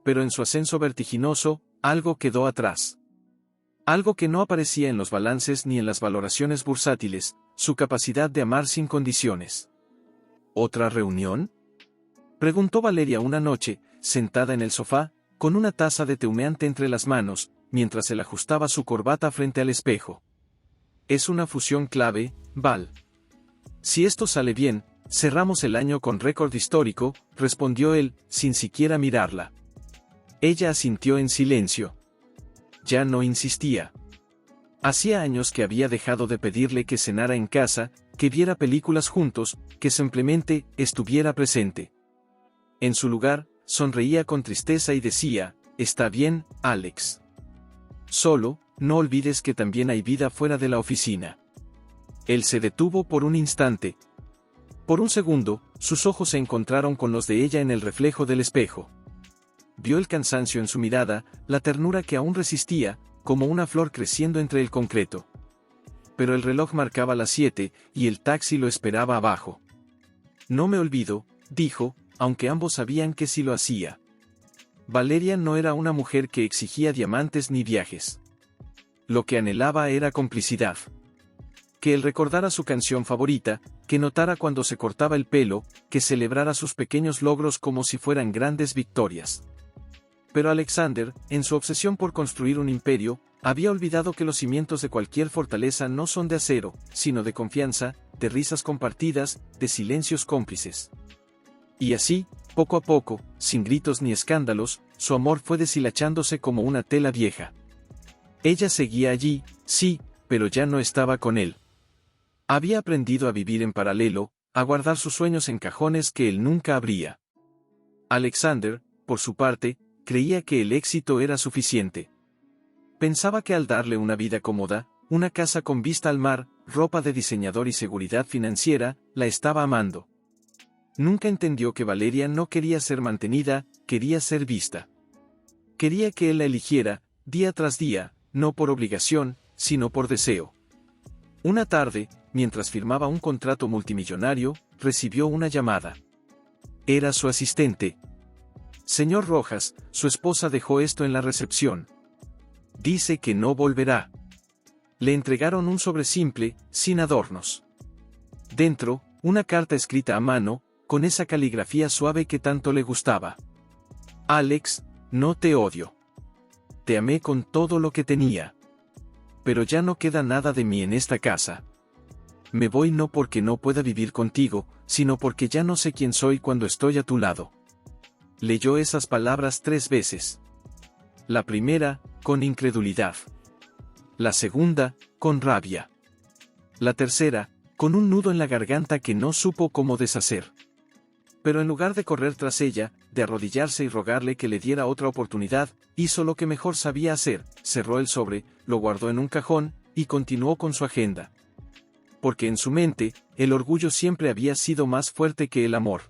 pero en su ascenso vertiginoso, algo quedó atrás. Algo que no aparecía en los balances ni en las valoraciones bursátiles, su capacidad de amar sin condiciones. ¿Otra reunión?, preguntó Valeria una noche, sentada en el sofá, con una taza de té humeante entre las manos, mientras él ajustaba su corbata frente al espejo. Es una fusión clave, Val. Si esto sale bien, cerramos el año con récord histórico, respondió él, sin siquiera mirarla. Ella asintió en silencio. Ya no insistía. Hacía años que había dejado de pedirle que cenara en casa, que viera películas juntos, que simplemente estuviera presente. En su lugar, sonreía con tristeza y decía, «Está bien, Alex. Solo, no olvides que también hay vida fuera de la oficina». Él se detuvo por un instante. Por un segundo, sus ojos se encontraron con los de ella en el reflejo del espejo. Vio el cansancio en su mirada, la ternura que aún resistía, como una flor creciendo entre el concreto. Pero el reloj marcaba las 7, y el taxi lo esperaba abajo. «No me olvido», dijo, aunque ambos sabían que sí lo hacía. Valeria no era una mujer que exigía diamantes ni viajes. Lo que anhelaba era complicidad. Que él recordara su canción favorita, que notara cuando se cortaba el pelo, que celebrara sus pequeños logros como si fueran grandes victorias. Pero Alexander, en su obsesión por construir un imperio, había olvidado que los cimientos de cualquier fortaleza no son de acero, sino de confianza, de risas compartidas, de silencios cómplices. Y así, poco a poco, sin gritos ni escándalos, su amor fue deshilachándose como una tela vieja. Ella seguía allí, sí, pero ya no estaba con él. Había aprendido a vivir en paralelo, a guardar sus sueños en cajones que él nunca abría. Alexander, por su parte, creía que el éxito era suficiente. Pensaba que al darle una vida cómoda, una casa con vista al mar, ropa de diseñador y seguridad financiera, la estaba amando. Nunca entendió que Valeria no quería ser mantenida, quería ser vista. Quería que él la eligiera, día tras día, no por obligación, sino por deseo. Una tarde, mientras firmaba un contrato multimillonario, recibió una llamada. Era su asistente. «Señor Rojas, su esposa dejó esto en la recepción. Dice que no volverá». Le entregaron un sobre simple, sin adornos. Dentro, una carta escrita a mano, con esa caligrafía suave que tanto le gustaba. «Alex, no te odio. Te amé con todo lo que tenía. Pero ya no queda nada de mí en esta casa. Me voy no porque no pueda vivir contigo, sino porque ya no sé quién soy cuando estoy a tu lado». Leyó esas palabras 3 veces. La primera, con incredulidad. La segunda, con rabia. La tercera, con un nudo en la garganta que no supo cómo deshacer. Pero en lugar de correr tras ella, de arrodillarse y rogarle que le diera otra oportunidad, hizo lo que mejor sabía hacer, cerró el sobre, lo guardó en un cajón, y continuó con su agenda. Porque en su mente, el orgullo siempre había sido más fuerte que el amor.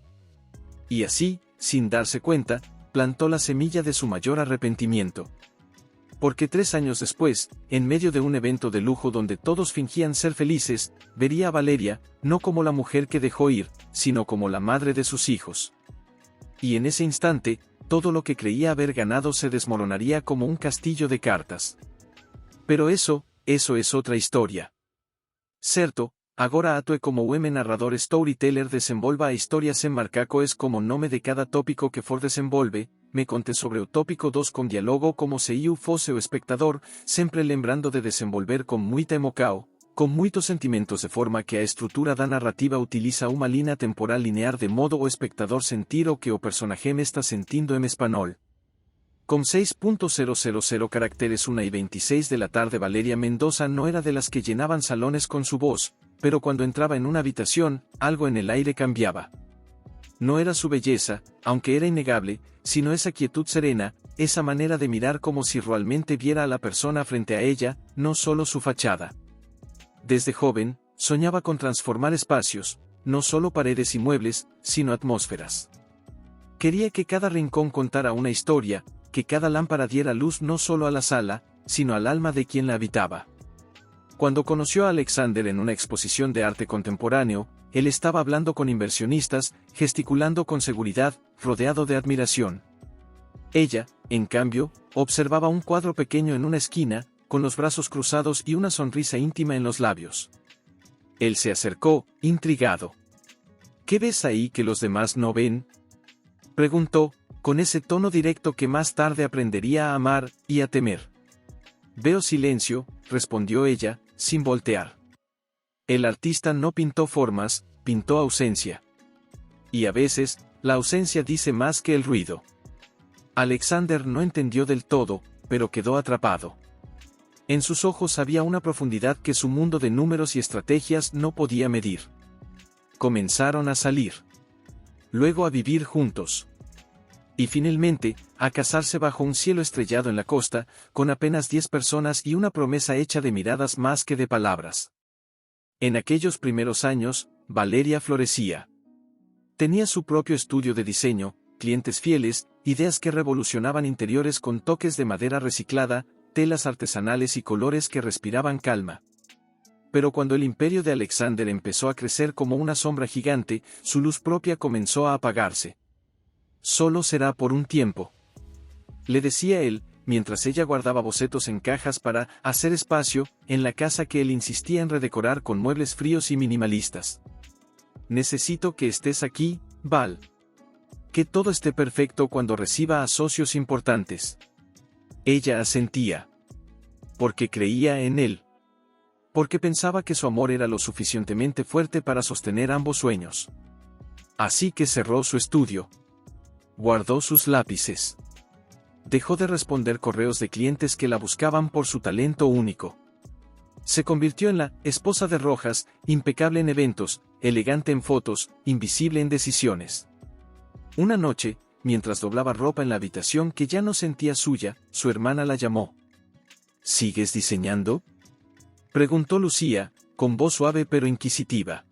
Y así, sin darse cuenta, plantó la semilla de su mayor arrepentimiento. Porque 3 años después, en medio de un evento de lujo donde todos fingían ser felices, vería a Valeria, no como la mujer que dejó ir, sino como la madre de sus hijos. Y en ese instante, todo lo que creía haber ganado se desmoronaría como un castillo de cartas. Pero eso es otra historia. Certo, agora atoe como UM narrador storyteller desenvolva a historias en marcaco es como nome de cada tópico que for desenvolve, me conte sobre o tópico 2 con diálogo como se iu fosse o espectador, sempre lembrando de desenvolver con muita emoção, com muitos sentimentos de forma que a estrutura da narrativa utiliza uma linha temporal linear de modo o espectador sentir o que o personaje me está sentindo en español. Con 6.000 caracteres 1:26 de la tarde Valeria Mendoza no era de las que llenaban salones con su voz, pero cuando entraba en una habitación, algo en el aire cambiaba. No era su belleza, aunque era innegable, sino esa quietud serena, esa manera de mirar como si realmente viera a la persona frente a ella, no solo su fachada. Desde joven, soñaba con transformar espacios, no solo paredes y muebles, sino atmósferas. Quería que cada rincón contara una historia, que cada lámpara diera luz no solo a la sala, sino al alma de quien la habitaba. Cuando conoció a Alexander en una exposición de arte contemporáneo, él estaba hablando con inversionistas, gesticulando con seguridad, rodeado de admiración. Ella, en cambio, observaba un cuadro pequeño en una esquina, con los brazos cruzados y una sonrisa íntima en los labios. Él se acercó, intrigado. ¿Qué ves ahí que los demás no ven?, preguntó, con ese tono directo que más tarde aprendería a amar y a temer. Veo silencio, respondió ella, sin voltear. El artista no pintó formas, pintó ausencia. Y a veces, la ausencia dice más que el ruido. Alexander no entendió del todo, pero quedó atrapado. En sus ojos había una profundidad que su mundo de números y estrategias no podía medir. Comenzaron a salir. Luego a vivir juntos. Y finalmente, a casarse bajo un cielo estrellado en la costa, con apenas 10 personas y una promesa hecha de miradas más que de palabras. En aquellos primeros años, Valeria florecía. Tenía su propio estudio de diseño, clientes fieles, ideas que revolucionaban interiores con toques de madera reciclada, telas artesanales y colores que respiraban calma. Pero cuando el imperio de Alexander empezó a crecer como una sombra gigante, su luz propia comenzó a apagarse. Solo será por un tiempo, le decía él, mientras ella guardaba bocetos en cajas para hacer espacio en la casa que él insistía en redecorar con muebles fríos y minimalistas. Necesito que estés aquí, Val. Que todo esté perfecto cuando reciba a socios importantes. Ella asentía. Porque creía en él. Porque pensaba que su amor era lo suficientemente fuerte para sostener ambos sueños. Así que cerró su estudio. Guardó sus lápices. Dejó de responder correos de clientes que la buscaban por su talento único. Se convirtió en la esposa de Rojas, impecable en eventos, elegante en fotos, invisible en decisiones. Una noche, mientras doblaba ropa en la habitación que ya no sentía suya, su hermana la llamó. ¿Sigues diseñando?, preguntó Lucía, con voz suave pero inquisitiva.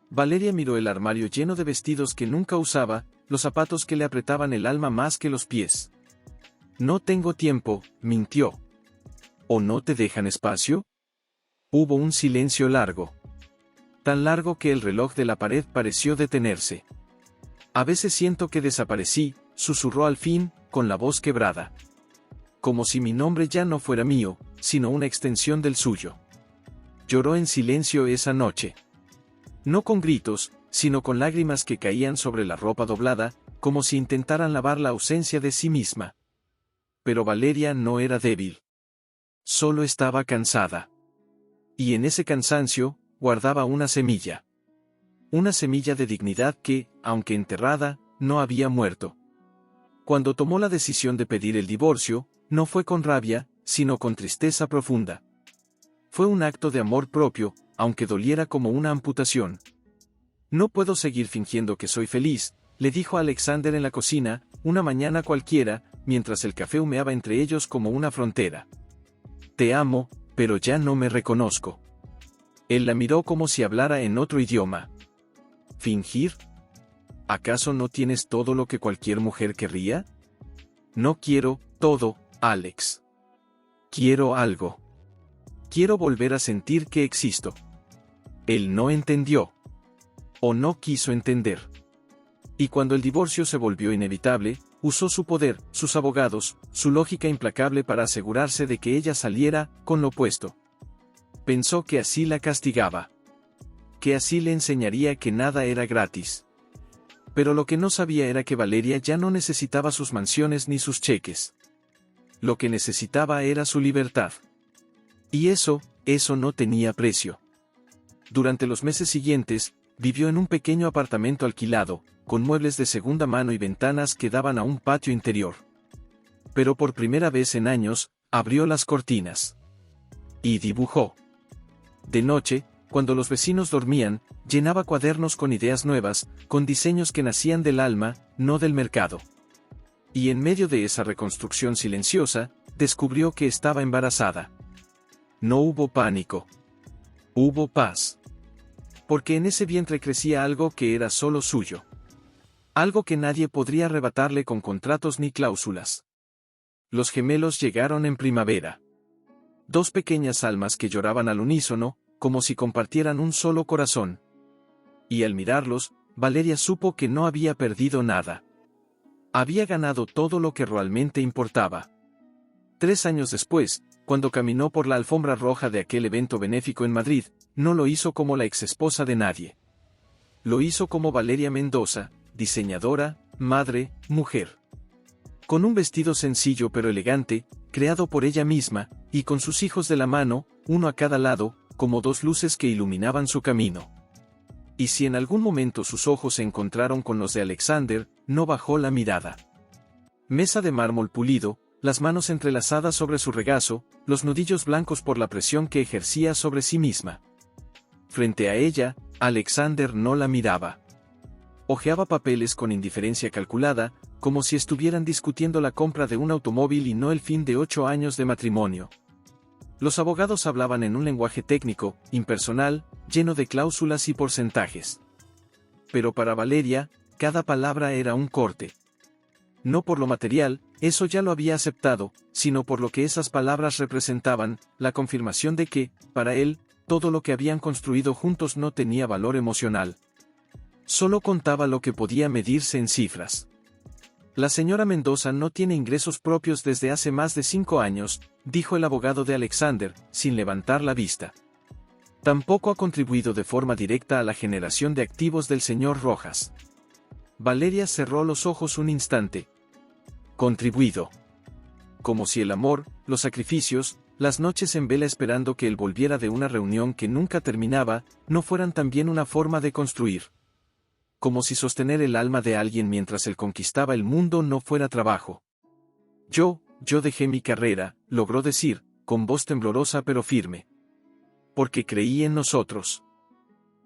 Valeria miró el armario lleno de vestidos que nunca usaba, los zapatos que le apretaban el alma más que los pies. No tengo tiempo, mintió. ¿O no te dejan espacio? Hubo un silencio largo. Tan largo que el reloj de la pared pareció detenerse. A veces siento que desaparecí, susurró al fin, con la voz quebrada. Como si mi nombre ya no fuera mío, sino una extensión del suyo. Lloró en silencio esa noche. No con gritos, sino con lágrimas que caían sobre la ropa doblada, como si intentaran lavar la ausencia de sí misma. Pero Valeria no era débil. Solo estaba cansada. Y en ese cansancio, guardaba una semilla. Una semilla de dignidad que, aunque enterrada, no había muerto. Cuando tomó la decisión de pedir el divorcio, no fue con rabia, sino con tristeza profunda. Fue un acto de amor propio, aunque doliera como una amputación. No puedo seguir fingiendo que soy feliz, le dijo a Alexander en la cocina, una mañana cualquiera, mientras el café humeaba entre ellos como una frontera. Te amo, pero ya no me reconozco. Él la miró como si hablara en otro idioma. ¿Fingir? ¿Acaso no tienes todo lo que cualquier mujer querría? No quiero todo, Alex. Quiero algo. Quiero volver a sentir que existo. Él no entendió. O no quiso entender. Y cuando el divorcio se volvió inevitable, usó su poder, sus abogados, su lógica implacable para asegurarse de que ella saliera con lo opuesto. Pensó que así la castigaba. Que así le enseñaría que nada era gratis. Pero lo que no sabía era que Valeria ya no necesitaba sus mansiones ni sus cheques. Lo que necesitaba era su libertad. Y eso no tenía precio. Durante los meses siguientes, vivió en un pequeño apartamento alquilado, con muebles de segunda mano y ventanas que daban a un patio interior. Pero por primera vez en años, abrió las cortinas. Y dibujó. De noche, cuando los vecinos dormían, llenaba cuadernos con ideas nuevas, con diseños que nacían del alma, no del mercado. Y en medio de esa reconstrucción silenciosa, descubrió que estaba embarazada. No hubo pánico. Hubo paz. Porque en ese vientre crecía algo que era solo suyo. Algo que nadie podría arrebatarle con contratos ni cláusulas. Los gemelos llegaron en primavera. Dos pequeñas almas que lloraban al unísono, como si compartieran un solo corazón. Y al mirarlos, Valeria supo que no había perdido nada. Había ganado todo lo que realmente importaba. 3 años después, cuando caminó por la alfombra roja de aquel evento benéfico en Madrid, no lo hizo como la exesposa de nadie. Lo hizo como Valeria Mendoza, diseñadora, madre, mujer. Con un vestido sencillo pero elegante, creado por ella misma, y con sus hijos de la mano, uno a cada lado, como 2 luces que iluminaban su camino. Y si en algún momento sus ojos se encontraron con los de Alexander, no bajó la mirada. Mesa de mármol pulido, las manos entrelazadas sobre su regazo, los nudillos blancos por la presión que ejercía sobre sí misma. Frente a ella, Alexander no la miraba. Hojeaba papeles con indiferencia calculada, como si estuvieran discutiendo la compra de un automóvil y no el fin de 8 años de matrimonio. Los abogados hablaban en un lenguaje técnico, impersonal, lleno de cláusulas y porcentajes. Pero para Valeria, cada palabra era un corte. No por lo material, eso ya lo había aceptado, sino por lo que esas palabras representaban, la confirmación de que, para él, todo lo que habían construido juntos no tenía valor emocional. Solo contaba lo que podía medirse en cifras. La señora Mendoza no tiene ingresos propios desde hace más de 5 años, dijo el abogado de Alexander, sin levantar la vista. Tampoco ha contribuido de forma directa a la generación de activos del señor Rojas. Valeria cerró los ojos un instante. Contribuido. Como si el amor, los sacrificios, las noches en vela esperando que él volviera de una reunión que nunca terminaba, no fueran también una forma de construir. Como si sostener el alma de alguien mientras él conquistaba el mundo no fuera trabajo. Yo dejé mi carrera, logró decir, con voz temblorosa pero firme. Porque creí en nosotros.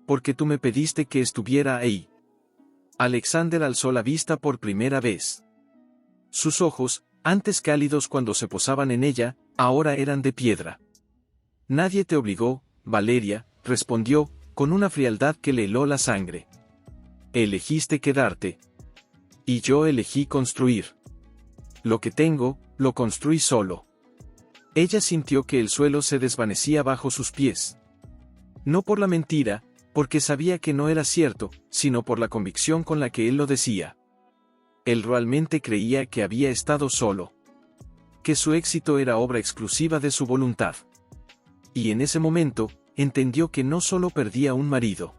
Porque tú me pediste que estuviera ahí. Alexander alzó la vista por primera vez. Sus ojos, antes cálidos cuando se posaban en ella, ahora eran de piedra. Nadie te obligó, Valeria, respondió, con una frialdad que le heló la sangre. Elegiste quedarte. Y yo elegí construir. Lo que tengo, lo construí solo. Ella sintió que el suelo se desvanecía bajo sus pies. No por la mentira, porque sabía que no era cierto, sino por la convicción con la que él lo decía. Él realmente creía que había estado solo. Que su éxito era obra exclusiva de su voluntad. Y en ese momento, entendió que no solo perdía un marido.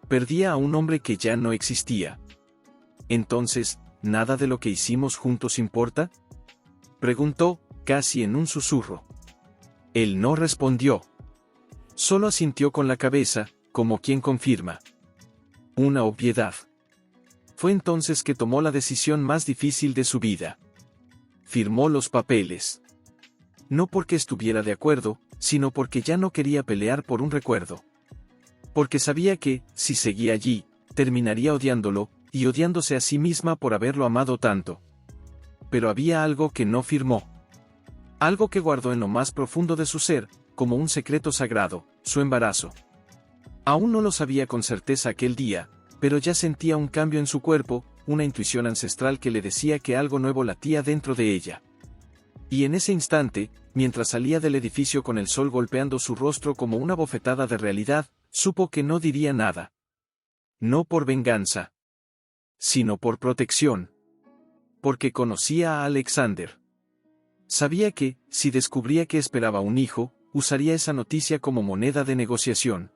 Perdía a un hombre que ya no existía. Entonces, ¿nada de lo que hicimos juntos importa? Preguntó, casi en un susurro. Él no respondió. Solo asintió con la cabeza, como quien confirma. Una obviedad. Fue entonces que tomó la decisión más difícil de su vida. Firmó los papeles. No porque estuviera de acuerdo, sino porque ya no quería pelear por un recuerdo. Porque sabía que, si seguía allí, terminaría odiándolo, y odiándose a sí misma por haberlo amado tanto. Pero había algo que no firmó. Algo que guardó en lo más profundo de su ser, como un secreto sagrado, su embarazo. Aún no lo sabía con certeza aquel día, pero ya sentía un cambio en su cuerpo, una intuición ancestral que le decía que algo nuevo latía dentro de ella. Y en ese instante, mientras salía del edificio con el sol golpeando su rostro como una bofetada de realidad, supo que no diría nada. No por venganza, sino por protección. Porque conocía a Alexander. Sabía que, si descubría que esperaba un hijo, usaría esa noticia como moneda de negociación.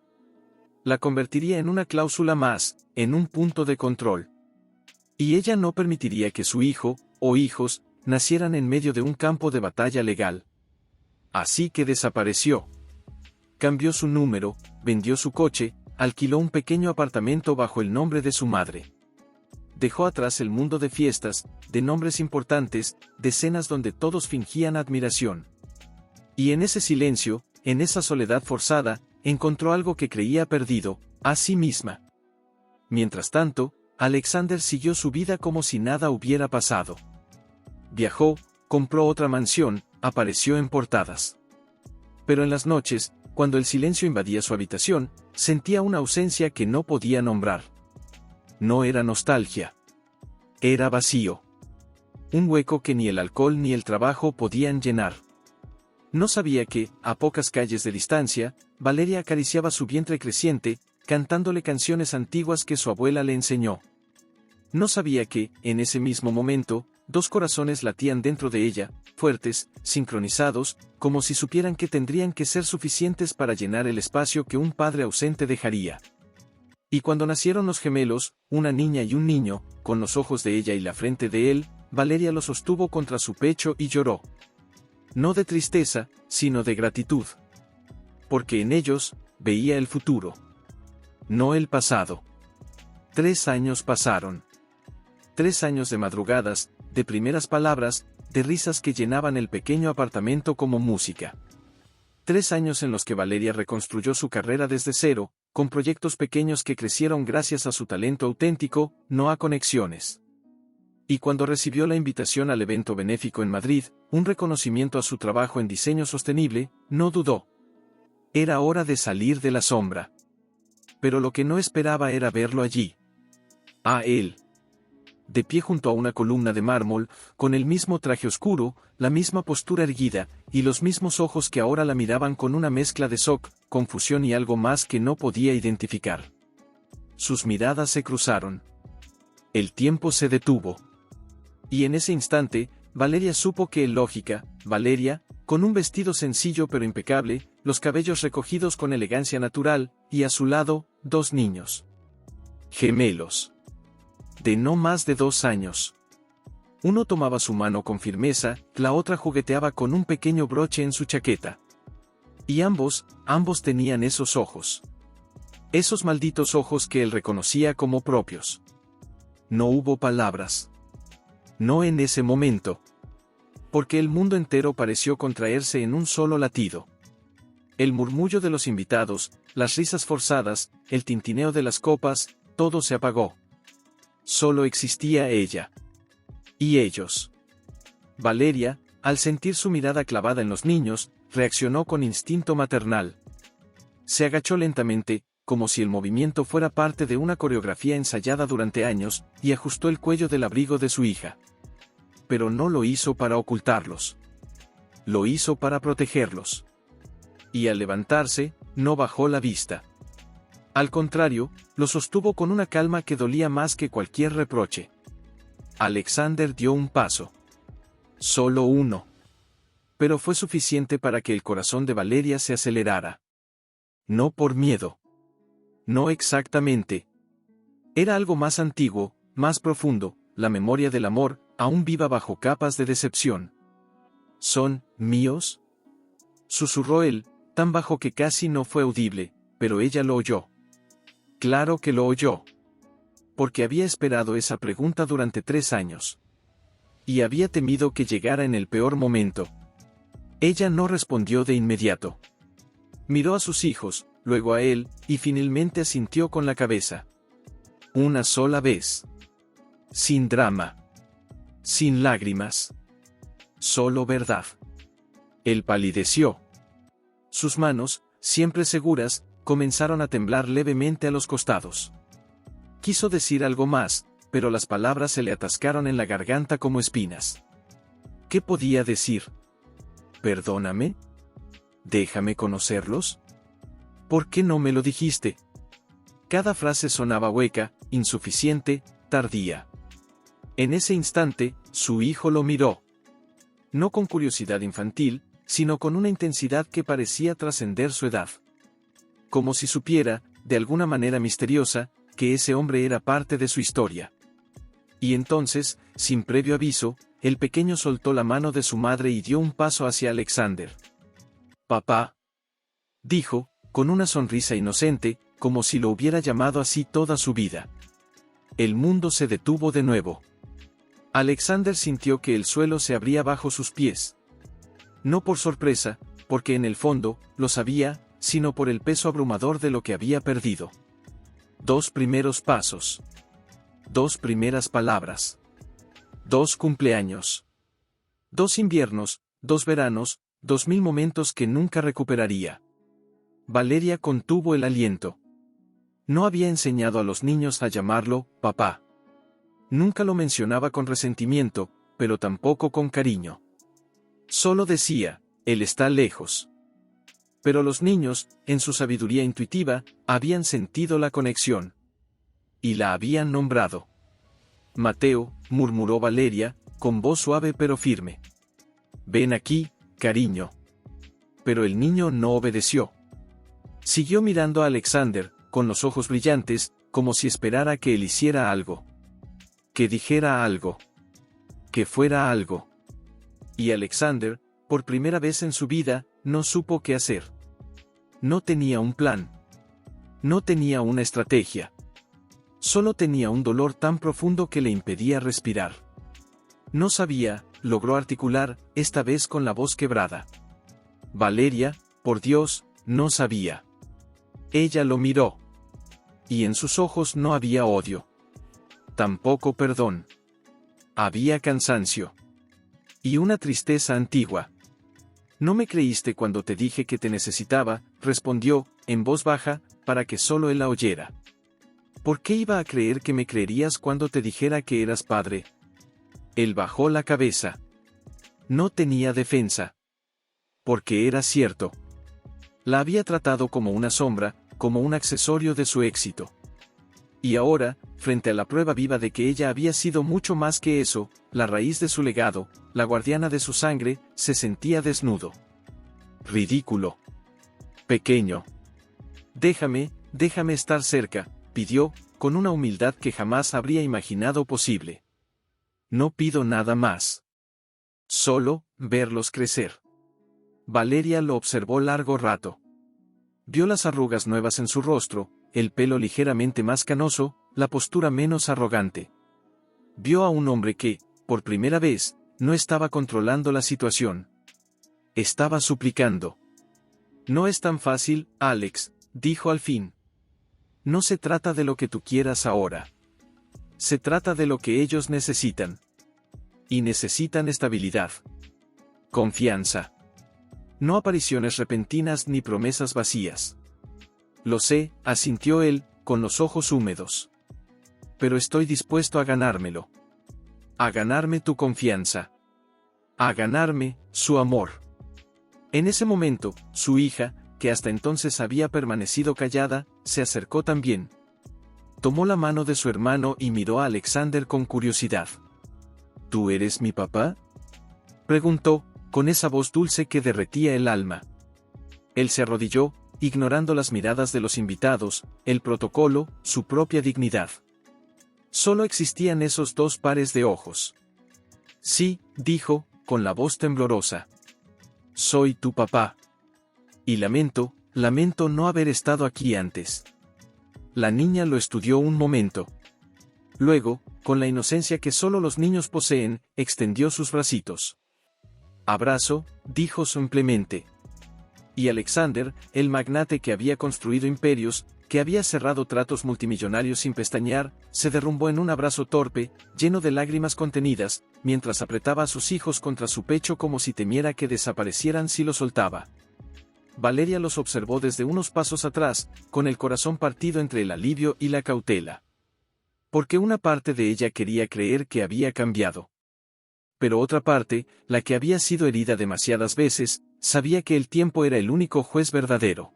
La convertiría en una cláusula más, en un punto de control. Y ella no permitiría que su hijo, o hijos, nacieran en medio de un campo de batalla legal. Así que desapareció. Cambió su número, vendió su coche, alquiló un pequeño apartamento bajo el nombre de su madre. Dejó atrás el mundo de fiestas, de nombres importantes, de cenas donde todos fingían admiración. Y en ese silencio, en esa soledad forzada, encontró algo que creía perdido, a sí misma. Mientras tanto, Alexander siguió su vida como si nada hubiera pasado. Viajó, compró otra mansión, apareció en portadas. Pero en las noches, cuando el silencio invadía su habitación, sentía una ausencia que no podía nombrar. No era nostalgia. Era vacío. Un hueco que ni el alcohol ni el trabajo podían llenar. No sabía que, a pocas calles de distancia, Valeria acariciaba su vientre creciente, cantándole canciones antiguas que su abuela le enseñó. No sabía que, en ese mismo momento, dos corazones latían dentro de ella, fuertes, sincronizados, como si supieran que tendrían que ser suficientes para llenar el espacio que un padre ausente dejaría. Y cuando nacieron los gemelos, una niña y un niño, con los ojos de ella y la frente de él, Valeria los sostuvo contra su pecho y lloró. No de tristeza, sino de gratitud. Porque en ellos, veía el futuro. No el pasado. 3 años pasaron. 3 años de madrugadas, de primeras palabras, de risas que llenaban el pequeño apartamento como música. 3 años en los que Valeria reconstruyó su carrera desde cero, con proyectos pequeños que crecieron gracias a su talento auténtico, no a conexiones. Y cuando recibió la invitación al evento benéfico en Madrid, un reconocimiento a su trabajo en diseño sostenible, no dudó. Era hora de salir de la sombra. Pero lo que no esperaba era verlo allí. A él. De pie junto a una columna de mármol, con el mismo traje oscuro, la misma postura erguida, y los mismos ojos que ahora la miraban con una mezcla de shock, confusión y algo más que no podía identificar. Sus miradas se cruzaron. El tiempo se detuvo. Y en ese instante, Valeria supo que lógica, Valeria, con un vestido sencillo pero impecable, los cabellos recogidos con elegancia natural, y a su lado, 2 niños. Gemelos. De no más de 2 años. Uno tomaba su mano con firmeza, la otra jugueteaba con un pequeño broche en su chaqueta. Y ambos tenían esos ojos. Esos malditos ojos que él reconocía como propios. No hubo palabras. No en ese momento. Porque el mundo entero pareció contraerse en un solo latido. El murmullo de los invitados, las risas forzadas, el tintineo de las copas, todo se apagó. Solo existía ella. Y ellos. Valeria, al sentir su mirada clavada en los niños, reaccionó con instinto maternal. Se agachó lentamente, como si el movimiento fuera parte de una coreografía ensayada durante años, y ajustó el cuello del abrigo de su hija. Pero no lo hizo para ocultarlos. Lo hizo para protegerlos. Y al levantarse, no bajó la vista. Al contrario, lo sostuvo con una calma que dolía más que cualquier reproche. Alexander dio un paso. Solo uno. Pero fue suficiente para que el corazón de Valeria se acelerara. No por miedo. No exactamente. Era algo más antiguo, más profundo, la memoria del amor, aún viva bajo capas de decepción. ¿Son míos?, susurró él, tan bajo que casi no fue audible, pero ella lo oyó. Claro que lo oyó. Porque había esperado esa pregunta durante 3 años. Y había temido que llegara en el peor momento. Ella no respondió de inmediato. Miró a sus hijos, luego a él, y finalmente asintió con la cabeza. Una sola vez. Sin drama. Sin lágrimas. Solo verdad. Él palideció. Sus manos, siempre seguras, comenzaron a temblar levemente a los costados. Quiso decir algo más, pero las palabras se le atascaron en la garganta como espinas. ¿Qué podía decir? ¿Perdóname? ¿Déjame conocerlos? ¿Por qué no me lo dijiste? Cada frase sonaba hueca, insuficiente, tardía. En ese instante, su hijo lo miró. No con curiosidad infantil, sino con una intensidad que parecía trascender su edad. Como si supiera, de alguna manera misteriosa, que ese hombre era parte de su historia. Y entonces, sin previo aviso, el pequeño soltó la mano de su madre y dio un paso hacia Alexander. «Papá», dijo, con una sonrisa inocente, como si lo hubiera llamado así toda su vida. El mundo se detuvo de nuevo. Alexander sintió que el suelo se abría bajo sus pies. No por sorpresa, porque en el fondo, lo sabía, sino por el peso abrumador de lo que había perdido. 2 primeros pasos. 2 primeras palabras. 2 cumpleaños. 2 inviernos, 2 veranos, 2000 momentos que nunca recuperaría. Valeria contuvo el aliento. No había enseñado a los niños a llamarlo papá. Nunca lo mencionaba con resentimiento, pero tampoco con cariño. Solo decía, él está lejos. Pero los niños, en su sabiduría intuitiva, habían sentido la conexión. Y la habían nombrado. Mateo, murmuró Valeria, con voz suave pero firme. Ven aquí, cariño. Pero el niño no obedeció. Siguió mirando a Alexander, con los ojos brillantes, como si esperara que él hiciera algo. Que dijera algo. Que fuera algo. Y Alexander, por primera vez en su vida, no supo qué hacer. No tenía un plan. No tenía una estrategia. Solo tenía un dolor tan profundo que le impedía respirar. No sabía, logró articular, esta vez con la voz quebrada. Valeria, por Dios, no sabía. Ella lo miró. Y en sus ojos no había odio. Tampoco perdón. Había cansancio. Y una tristeza antigua. No me creíste cuando te dije que te necesitaba, respondió, en voz baja, para que solo él la oyera. ¿Por qué iba a creer que me creerías cuando te dijera que eras padre? Él bajó la cabeza. No tenía defensa. Porque era cierto. La había tratado como una sombra, como un accesorio de su éxito. Y ahora, frente a la prueba viva de que ella había sido mucho más que eso, la raíz de su legado, la guardiana de su sangre, se sentía desnudo. Ridículo. Pequeño. Déjame estar cerca, pidió, con una humildad que jamás habría imaginado posible. No pido nada más. Solo, verlos crecer. Valeria lo observó largo rato. Vio las arrugas nuevas en su rostro, el pelo ligeramente más canoso, la postura menos arrogante. Vio a un hombre que, por primera vez, no estaba controlando la situación. Estaba suplicando. No es tan fácil, Alex, dijo al fin. No se trata de lo que tú quieras ahora. Se trata de lo que ellos necesitan. Y necesitan estabilidad. Confianza. No apariciones repentinas ni promesas vacías. Lo sé, asintió él, con los ojos húmedos. Pero estoy dispuesto a ganármelo. A ganarme tu confianza. A ganarme, su amor. En ese momento, su hija, que hasta entonces había permanecido callada, se acercó también. Tomó la mano de su hermano y miró a Alexander con curiosidad. ¿Tú eres mi papá?, preguntó, con esa voz dulce que derretía el alma. Él se arrodilló, ignorando las miradas de los invitados, el protocolo, su propia dignidad. Solo existían esos dos pares de ojos. Sí, dijo, con la voz temblorosa. Soy tu papá. Y lamento no haber estado aquí antes. La niña lo estudió un momento. Luego, con la inocencia que solo los niños poseen, extendió sus bracitos. Abrazo, dijo simplemente. Y Alexander, el magnate que había construido imperios, que había cerrado tratos multimillonarios sin pestañear, se derrumbó en un abrazo torpe, lleno de lágrimas contenidas, mientras apretaba a sus hijos contra su pecho como si temiera que desaparecieran si lo soltaba. Valeria los observó desde unos pasos atrás, con el corazón partido entre el alivio y la cautela. Porque una parte de ella quería creer que había cambiado. Pero otra parte, la que había sido herida demasiadas veces, sabía que el tiempo era el único juez verdadero.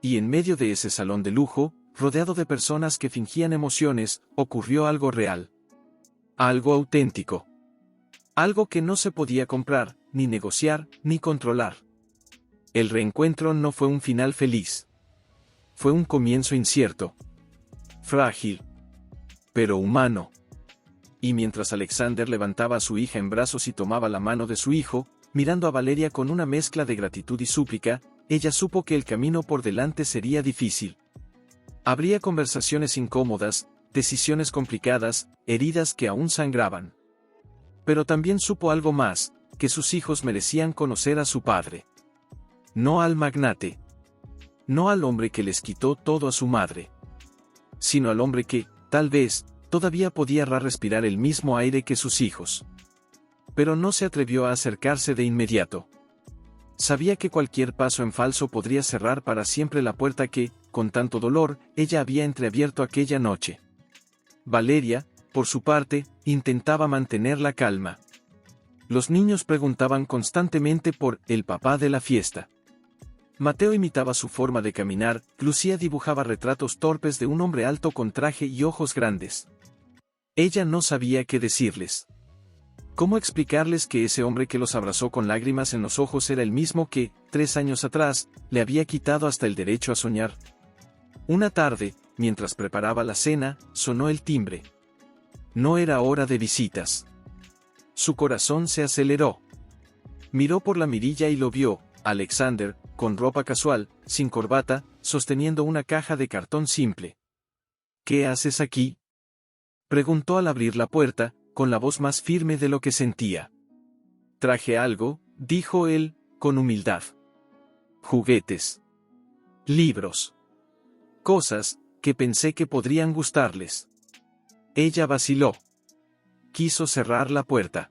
Y en medio de ese salón de lujo, rodeado de personas que fingían emociones, ocurrió algo real. Algo auténtico. Algo que no se podía comprar, ni negociar, ni controlar. El reencuentro no fue un final feliz. Fue un comienzo incierto. Frágil. Pero humano. Y mientras Alexander levantaba a su hija en brazos y tomaba la mano de su hijo, mirando a Valeria con una mezcla de gratitud y súplica, ella supo que el camino por delante sería difícil. Habría conversaciones incómodas, decisiones complicadas, heridas que aún sangraban. Pero también supo algo más, que sus hijos merecían conocer a su padre. No al magnate. No al hombre que les quitó todo a su madre. Sino al hombre que, tal vez, todavía podía respirar el mismo aire que sus hijos. Pero no se atrevió a acercarse de inmediato. Sabía que cualquier paso en falso podría cerrar para siempre la puerta que, con tanto dolor, ella había entreabierto aquella noche. Valeria, por su parte, intentaba mantener la calma. Los niños preguntaban constantemente por el papá de la fiesta. Mateo imitaba su forma de caminar, Lucía dibujaba retratos torpes de un hombre alto con traje y ojos grandes. Ella no sabía qué decirles. ¿Cómo explicarles que ese hombre que los abrazó con lágrimas en los ojos era el mismo que, 3 años atrás, le había quitado hasta el derecho a soñar? Una tarde, mientras preparaba la cena, sonó el timbre. No era hora de visitas. Su corazón se aceleró. Miró por la mirilla y lo vio, Alexander, con ropa casual, sin corbata, sosteniendo una caja de cartón simple. ¿Qué haces aquí?, preguntó al abrir la puerta, con la voz más firme de lo que sentía. Traje algo, dijo él, con humildad. Juguetes. Libros. Cosas que pensé que podrían gustarles. Ella vaciló. Quiso cerrar la puerta.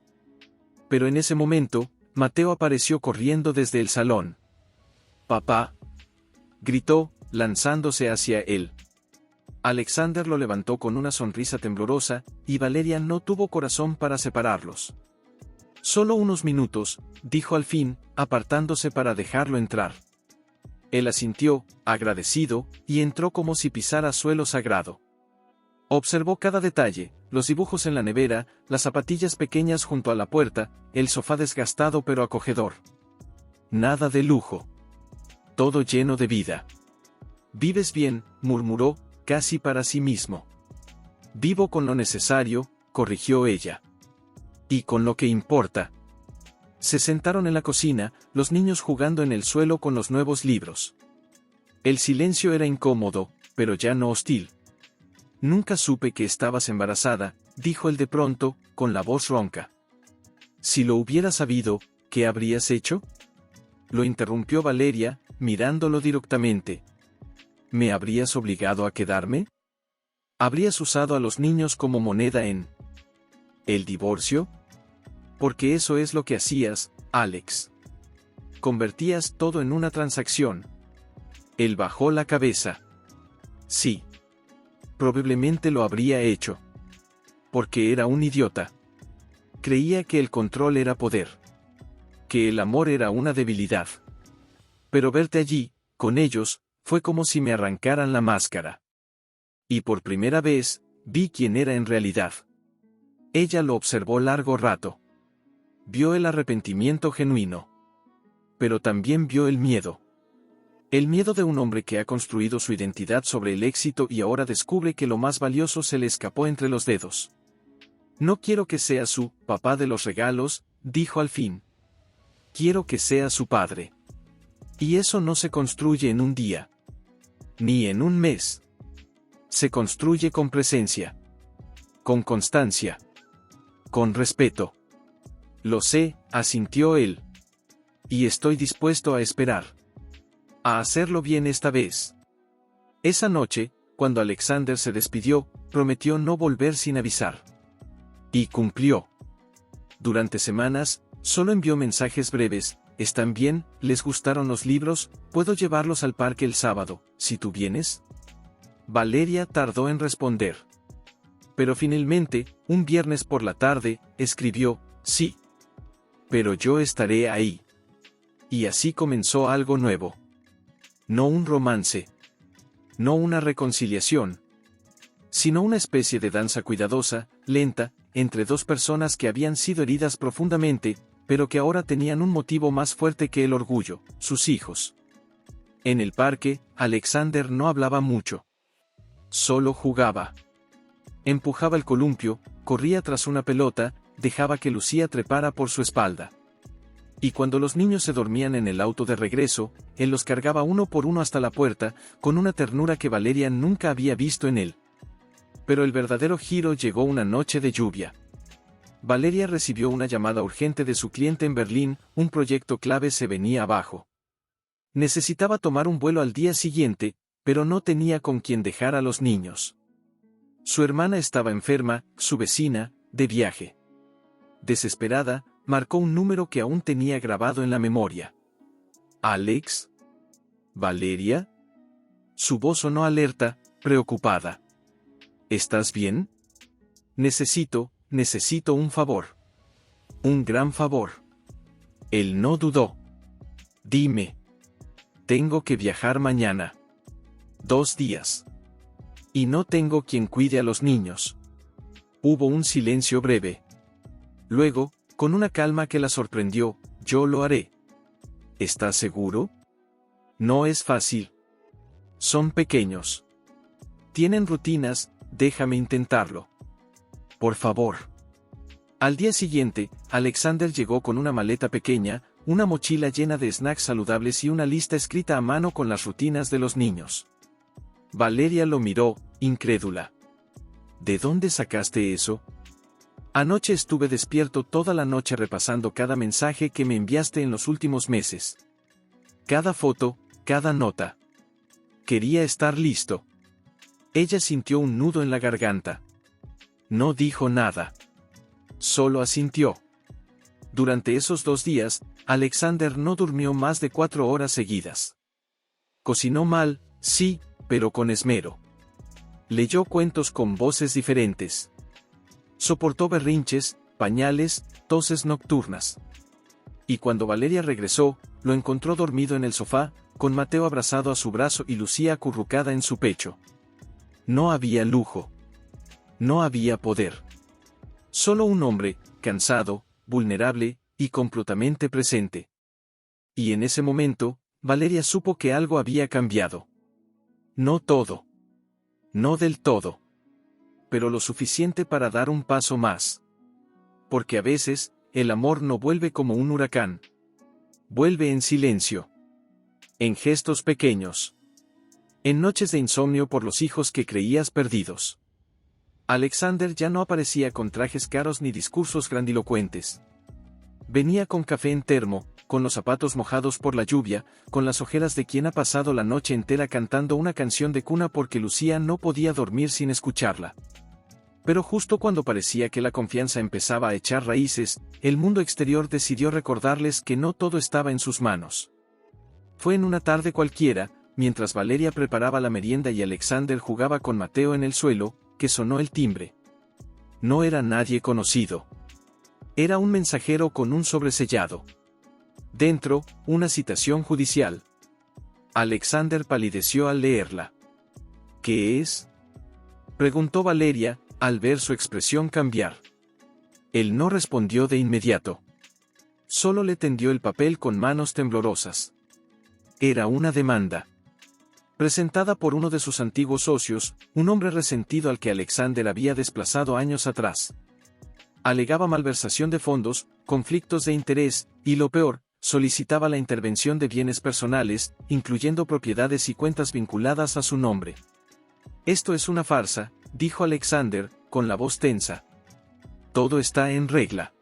Pero en ese momento, Mateo apareció corriendo desde el salón. «¡Papá!», gritó, lanzándose hacia él. Alexander lo levantó con una sonrisa temblorosa, y Valeria no tuvo corazón para separarlos. «Solo unos minutos», dijo al fin, apartándose para dejarlo entrar. Él asintió, agradecido, y entró como si pisara suelo sagrado. Observó cada detalle, los dibujos en la nevera, las zapatillas pequeñas junto a la puerta, el sofá desgastado pero acogedor. Nada de lujo. Todo lleno de vida. «¿Vives bien?», murmuró, casi para sí mismo. «Vivo con lo necesario», corrigió ella. «Y con lo que importa». Se sentaron en la cocina, los niños jugando en el suelo con los nuevos libros. El silencio era incómodo, pero ya no hostil. «Nunca supe que estabas embarazada», dijo él de pronto, con la voz ronca. «Si lo hubiera sabido, ¿qué habrías hecho?», lo interrumpió Valeria, mirándolo directamente. «¿Me habrías obligado a quedarme? ¿Habrías usado a los niños como moneda en el divorcio? Porque eso es lo que hacías, Alex. Convertías todo en una transacción». Él bajó la cabeza. «Sí. Probablemente lo habría hecho. Porque era un idiota. Creía que el control era poder. Que el amor era una debilidad. Pero verte allí, con ellos, fue como si me arrancaran la máscara. Y por primera vez, vi quién era en realidad». Ella lo observó largo rato. Vio el arrepentimiento genuino. Pero también vio el miedo. El miedo de un hombre que ha construido su identidad sobre el éxito y ahora descubre que lo más valioso se le escapó entre los dedos. «No quiero que sea su papá de los regalos», dijo al fin. «Quiero que sea su padre. Y eso no se construye en un día. Ni en un mes. Se construye con presencia. Con constancia. Con respeto». «Lo sé», asintió él. «Y estoy dispuesto a esperar. A hacerlo bien esta vez». Esa noche, cuando Alexander se despidió, prometió no volver sin avisar. Y cumplió. Durante semanas, solo envió mensajes breves: «¿Están bien? ¿Les gustaron los libros? ¿Puedo llevarlos al parque el sábado, si tú vienes?». Valeria tardó en responder. Pero finalmente, un viernes por la tarde, escribió: «Sí. Pero yo estaré ahí». Y así comenzó algo nuevo. No un romance. No una reconciliación. Sino una especie de danza cuidadosa, lenta, entre dos personas que habían sido heridas profundamente, pero que ahora tenían un motivo más fuerte que el orgullo: sus hijos. En el parque, Alexander no hablaba mucho. Solo jugaba. Empujaba el columpio, corría tras una pelota, dejaba que Lucía trepara por su espalda. Y cuando los niños se dormían en el auto de regreso, él los cargaba uno por uno hasta la puerta, con una ternura que Valeria nunca había visto en él. Pero el verdadero giro llegó una noche de lluvia. Valeria recibió una llamada urgente de su cliente en Berlín: un proyecto clave se venía abajo. Necesitaba tomar un vuelo al día siguiente, pero no tenía con quién dejar a los niños. Su hermana estaba enferma, su vecina, de viaje. Desesperada, marcó un número que aún tenía grabado en la memoria. «¿Alex? ¿Valeria?». Su voz sonó alerta, preocupada. «¿Estás bien? Necesito un favor. Un gran favor». Él no dudó. «Dime». «Tengo que viajar mañana. 2 días. Y no tengo quien cuide a los niños». Hubo un silencio breve. Luego, con una calma que la sorprendió, yo lo haré. ¿Estás seguro? No es fácil. Son pequeños. Tienen rutinas, déjame intentarlo. Por favor. Al día siguiente, Alexander llegó con una maleta pequeña, una mochila llena de snacks saludables y una lista escrita a mano con las rutinas de los niños. Valeria lo miró, incrédula. ¿De dónde sacaste eso? Anoche estuve despierto toda la noche repasando cada mensaje que me enviaste en los últimos meses. Cada foto, cada nota. Quería estar listo. Ella sintió un nudo en la garganta. No dijo nada. Solo asintió. Durante esos 2 días, Alexander no durmió más de 4 horas seguidas. Cocinó mal, sí, pero con esmero. Leyó cuentos con voces diferentes. Soportó berrinches, pañales, toses nocturnas. Y cuando Valeria regresó, lo encontró dormido en el sofá, con Mateo abrazado a su brazo y Lucía acurrucada en su pecho. No había lujo. No había poder. Solo un hombre, cansado, vulnerable, y completamente presente. Y en ese momento, Valeria supo que algo había cambiado. No todo. No del todo. Pero lo suficiente para dar un paso más. Porque a veces, el amor no vuelve como un huracán. Vuelve en silencio. En gestos pequeños. En noches de insomnio por los hijos que creías perdidos. Alexander ya no aparecía con trajes caros ni discursos grandilocuentes. Venía con café en termo, con los zapatos mojados por la lluvia, con las ojeras de quien ha pasado la noche entera cantando una canción de cuna porque Lucía no podía dormir sin escucharla. Pero justo cuando parecía que la confianza empezaba a echar raíces, el mundo exterior decidió recordarles que no todo estaba en sus manos. Fue en una tarde cualquiera, mientras Valeria preparaba la merienda y Alexander jugaba con Mateo en el suelo, que sonó el timbre. No era nadie conocido. Era un mensajero con un sobresellado. Dentro, una citación judicial. Alexander palideció al leerla. ¿Qué es? Preguntó Valeria, al ver su expresión cambiar. Él no respondió de inmediato. Solo le tendió el papel con manos temblorosas. Era una demanda. Presentada por uno de sus antiguos socios, un hombre resentido al que Alexander había desplazado años atrás. Alegaba malversación de fondos, conflictos de interés, y lo peor, solicitaba la intervención de bienes personales, incluyendo propiedades y cuentas vinculadas a su nombre. Esto es una farsa, dijo Alexander, con la voz tensa. Todo está en regla.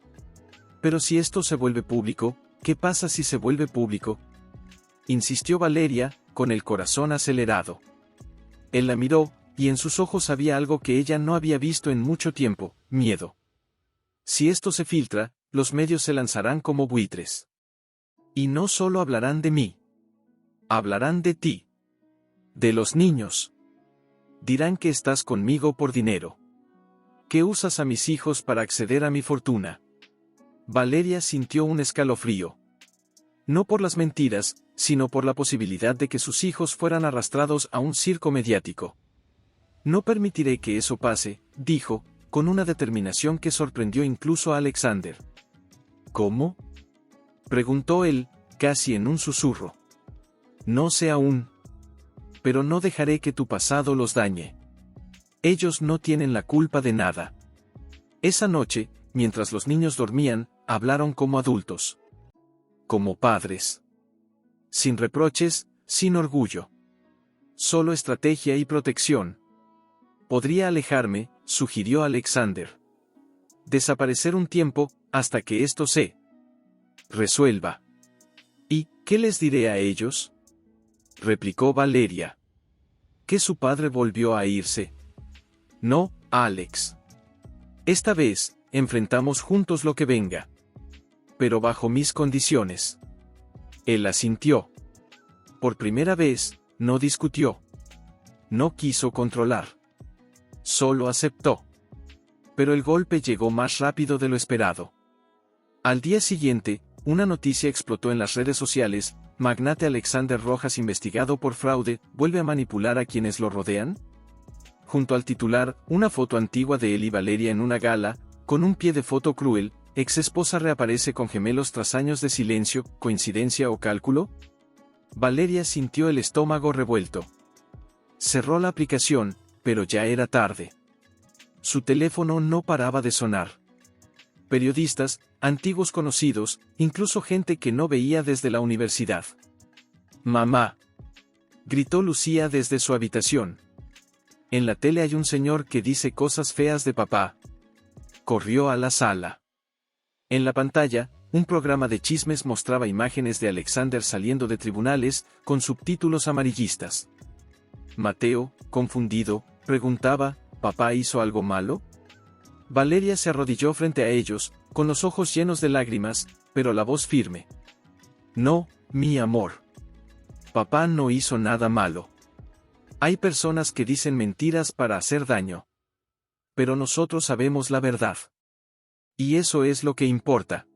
Pero si esto se vuelve público, ¿qué pasa si se vuelve público? Insistió Valeria, con el corazón acelerado. Él la miró, y en sus ojos había algo que ella no había visto en mucho tiempo, miedo. Si esto se filtra, los medios se lanzarán como buitres. Y no solo hablarán de mí. Hablarán de ti. De los niños. Dirán que estás conmigo por dinero. Que usas a mis hijos para acceder a mi fortuna. Valeria sintió un escalofrío. No por las mentiras, sino por la posibilidad de que sus hijos fueran arrastrados a un circo mediático. No permitiré que eso pase, dijo, con una determinación que sorprendió incluso a Alexander. ¿Cómo? Preguntó él, casi en un susurro. No sé aún. Pero no dejaré que tu pasado los dañe. Ellos no tienen la culpa de nada. Esa noche, mientras los niños dormían, hablaron como adultos. Como padres. Sin reproches, sin orgullo. Solo estrategia y protección. Podría alejarme, sugirió Alexander. Desaparecer un tiempo, hasta que esto se resuelva. ¿Y qué les diré a ellos? Replicó Valeria. Que su padre volvió a irse. No, Alex. Esta vez, enfrentamos juntos lo que venga. Pero bajo mis condiciones. Él asintió. Por primera vez, no discutió. No quiso controlar. Solo aceptó. Pero el golpe llegó más rápido de lo esperado. Al día siguiente, una noticia explotó en las redes sociales: magnate Alexander Rojas investigado por fraude, ¿vuelve a manipular a quienes lo rodean? junto al titular, una foto antigua de él y Valeria en una gala, con un pie de foto cruel, ex esposa reaparece con gemelos tras años de silencio, ¿coincidencia o cálculo? Valeria sintió el estómago revuelto. Cerró la aplicación, pero ya era tarde. Su teléfono no paraba de sonar. Periodistas, antiguos conocidos, incluso gente que no veía desde la universidad. «Mamá», gritó Lucía desde su habitación. «En la tele hay un señor que dice cosas feas de papá». Corrió a la sala. En la pantalla, un programa de chismes mostraba imágenes de Alexander saliendo de tribunales, con subtítulos amarillistas. Mateo, confundido, preguntaba, ¿papá hizo algo malo? Valeria se arrodilló frente a ellos, con los ojos llenos de lágrimas, pero la voz firme. No, mi amor. Papá no hizo nada malo. Hay personas que dicen mentiras para hacer daño. Pero nosotros sabemos la verdad. Y eso es lo que importa.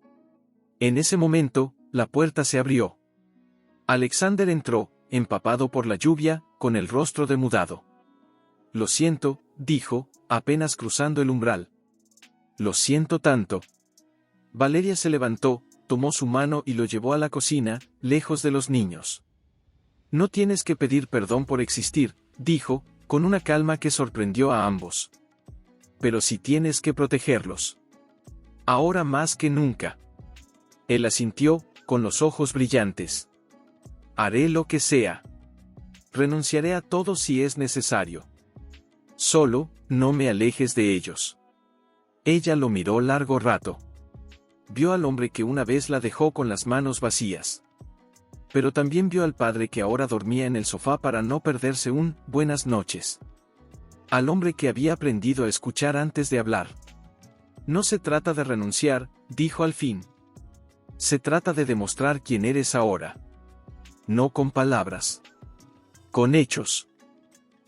En ese momento, la puerta se abrió. Alexander entró, empapado por la lluvia, con el rostro demudado. Lo siento, dijo, apenas cruzando el umbral. Lo siento tanto. Valeria se levantó, tomó su mano y lo llevó a la cocina, lejos de los niños. No tienes que pedir perdón por existir, dijo, con una calma que sorprendió a ambos. Pero sí tienes que protegerlos. Ahora más que nunca. Él asintió, con los ojos brillantes. Haré lo que sea. Renunciaré a todo si es necesario. Solo, no me alejes de ellos. Ella lo miró largo rato. Vio al hombre que una vez la dejó con las manos vacías. Pero también vio al padre que ahora dormía en el sofá para no perderse un «buenas noches». Al hombre que había aprendido a escuchar antes de hablar. No se trata de renunciar, dijo al fin. Se trata de demostrar quién eres ahora. No con palabras. Con hechos.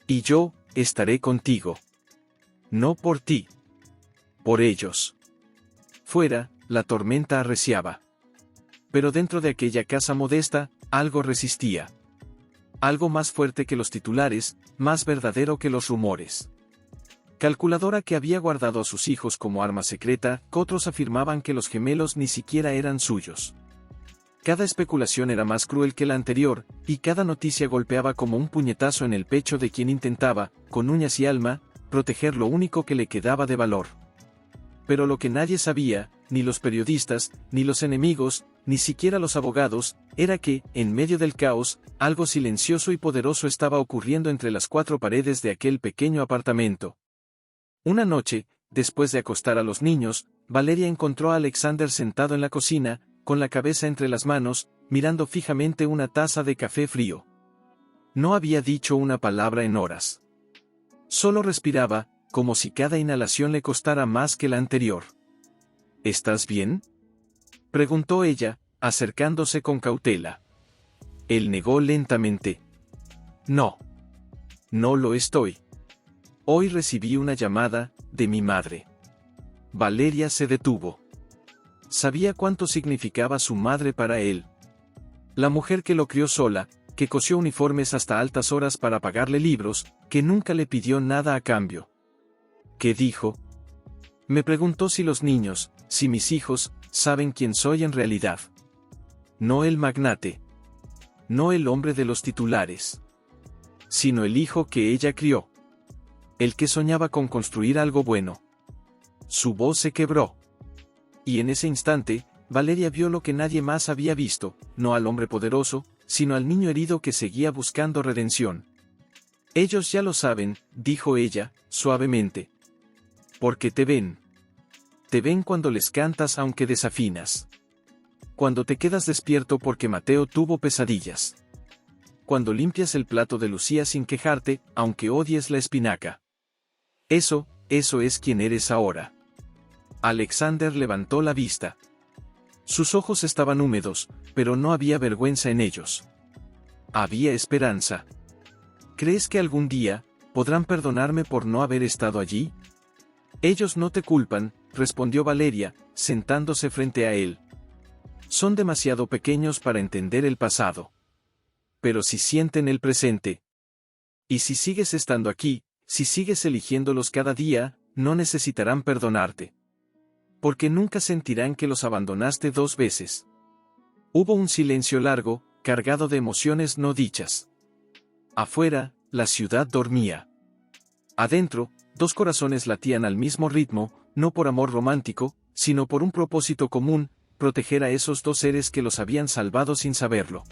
Y yo, estaré contigo. No por ti. Por ellos. Fuera, la tormenta arreciaba. Pero dentro de aquella casa modesta, algo resistía. Algo más fuerte que los titulares, más verdadero que los rumores. Calculadora que había guardado a sus hijos como arma secreta, otros afirmaban que los gemelos ni siquiera eran suyos. Cada especulación era más cruel que la anterior, y cada noticia golpeaba como un puñetazo en el pecho de quien intentaba, con uñas y alma, proteger lo único que le quedaba de valor. Pero lo que nadie sabía, ni los periodistas, ni los enemigos, ni siquiera los abogados, era que, en medio del caos, algo silencioso y poderoso estaba ocurriendo entre las cuatro paredes de aquel pequeño apartamento. Una noche, después de acostar a los niños, Valeria encontró a Alexander sentado en la cocina, con la cabeza entre las manos, mirando fijamente una taza de café frío. No había dicho una palabra en horas. Solo respiraba, como si cada inhalación le costara más que la anterior. ¿Estás bien?, preguntó ella, acercándose con cautela. Él negó lentamente. No. No lo estoy. Hoy recibí una llamada, de mi madre. Valeria se detuvo. Sabía cuánto significaba su madre para él. La mujer que lo crió sola, que cosió uniformes hasta altas horas para pagarle libros, que nunca le pidió nada a cambio. ¿Qué dijo? Me preguntó si los niños, si mis hijos, saben quién soy en realidad. No el magnate. No el hombre de los titulares. Sino el hijo que ella crió. El que soñaba con construir algo bueno. Su voz se quebró. Y en ese instante, Valeria vio lo que nadie más había visto, no al hombre poderoso, sino al niño herido que seguía buscando redención. Ellos ya lo saben, dijo ella, suavemente. Porque te ven. Te ven cuando les cantas aunque desafinas. Cuando te quedas despierto porque Mateo tuvo pesadillas. Cuando limpias el plato de Lucía sin quejarte, aunque odies la espinaca. Eso es quien eres ahora. Alexander levantó la vista. Sus ojos estaban húmedos, pero no había vergüenza en ellos. Había esperanza. ¿Crees que algún día podrán perdonarme por no haber estado allí? Ellos no te culpan, respondió Valeria, sentándose frente a él. Son demasiado pequeños para entender el pasado. Pero si sienten el presente. Y si sigues estando aquí, si sigues eligiéndolos cada día, no necesitarán perdonarte. Porque nunca sentirán que los abandonaste 2 veces. Hubo un silencio largo, cargado de emociones no dichas. Afuera, la ciudad dormía. Adentro, 2 corazones latían al mismo ritmo, no por amor romántico, sino por un propósito común, proteger a esos 2 seres que los habían salvado sin saberlo.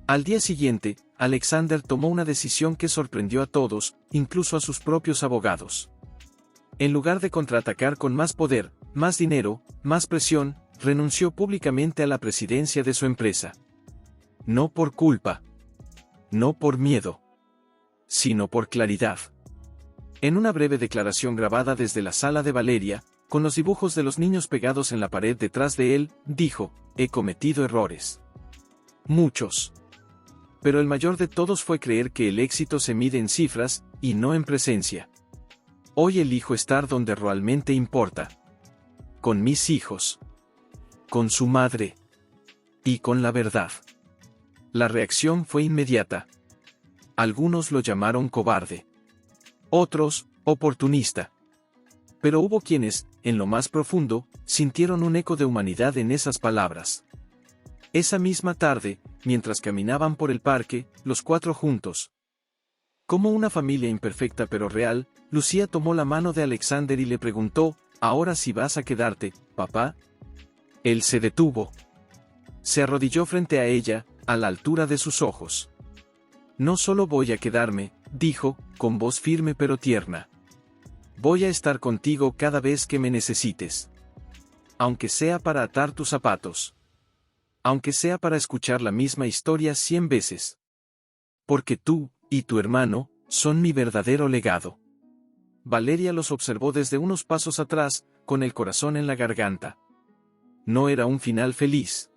Al día siguiente, Alexander tomó una decisión que sorprendió a todos, incluso a sus propios abogados. En lugar de contraatacar con más poder, más dinero, más presión, renunció públicamente a la presidencia de su empresa. No por culpa. No por miedo. Sino por claridad. En una breve declaración grabada desde la sala de Valeria, con los dibujos de los niños pegados en la pared detrás de él, dijo: he cometido errores. Muchos. Pero el mayor de todos fue creer que el éxito se mide en cifras, y no en presencia. Hoy elijo estar donde realmente importa. Con mis hijos. Con su madre. Y con la verdad. La reacción fue inmediata. Algunos lo llamaron cobarde. Otros, oportunista. Pero hubo quienes, en lo más profundo, sintieron un eco de humanidad en esas palabras. Esa misma tarde, mientras caminaban por el parque, los 4 juntos. Como una familia imperfecta pero real, Lucía tomó la mano de Alexander y le preguntó: ¿ahora sí vas a quedarte, papá? Él se detuvo. Se arrodilló frente a ella, a la altura de sus ojos. No solo voy a quedarme, dijo, con voz firme pero tierna. Voy a estar contigo cada vez que me necesites. Aunque sea para atar tus zapatos. Aunque sea para escuchar la misma historia 100 veces. Porque tú, y tu hermano, son mi verdadero legado. Valeria los observó desde unos pasos atrás, con el corazón en la garganta. No era un final feliz.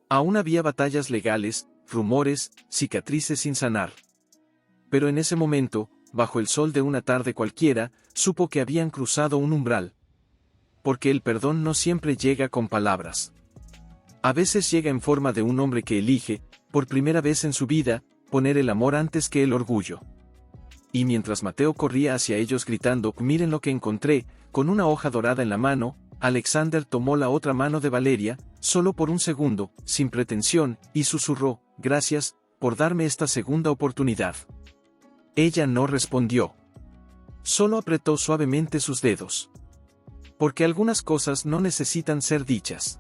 Aún había batallas legales, rumores, cicatrices sin sanar. Pero en ese momento, bajo el sol de una tarde cualquiera, supo que habían cruzado un umbral. Porque el perdón no siempre llega con palabras. A veces llega en forma de un hombre que elige, por primera vez en su vida, poner el amor antes que el orgullo. Y mientras Mateo corría hacia ellos gritando: miren lo que encontré, con una hoja dorada en la mano, Alexander tomó la otra mano de Valeria, solo por un segundo, sin pretensión, y susurró: gracias, por darme esta segunda oportunidad. Ella no respondió. Solo apretó suavemente sus dedos. Porque algunas cosas no necesitan ser dichas.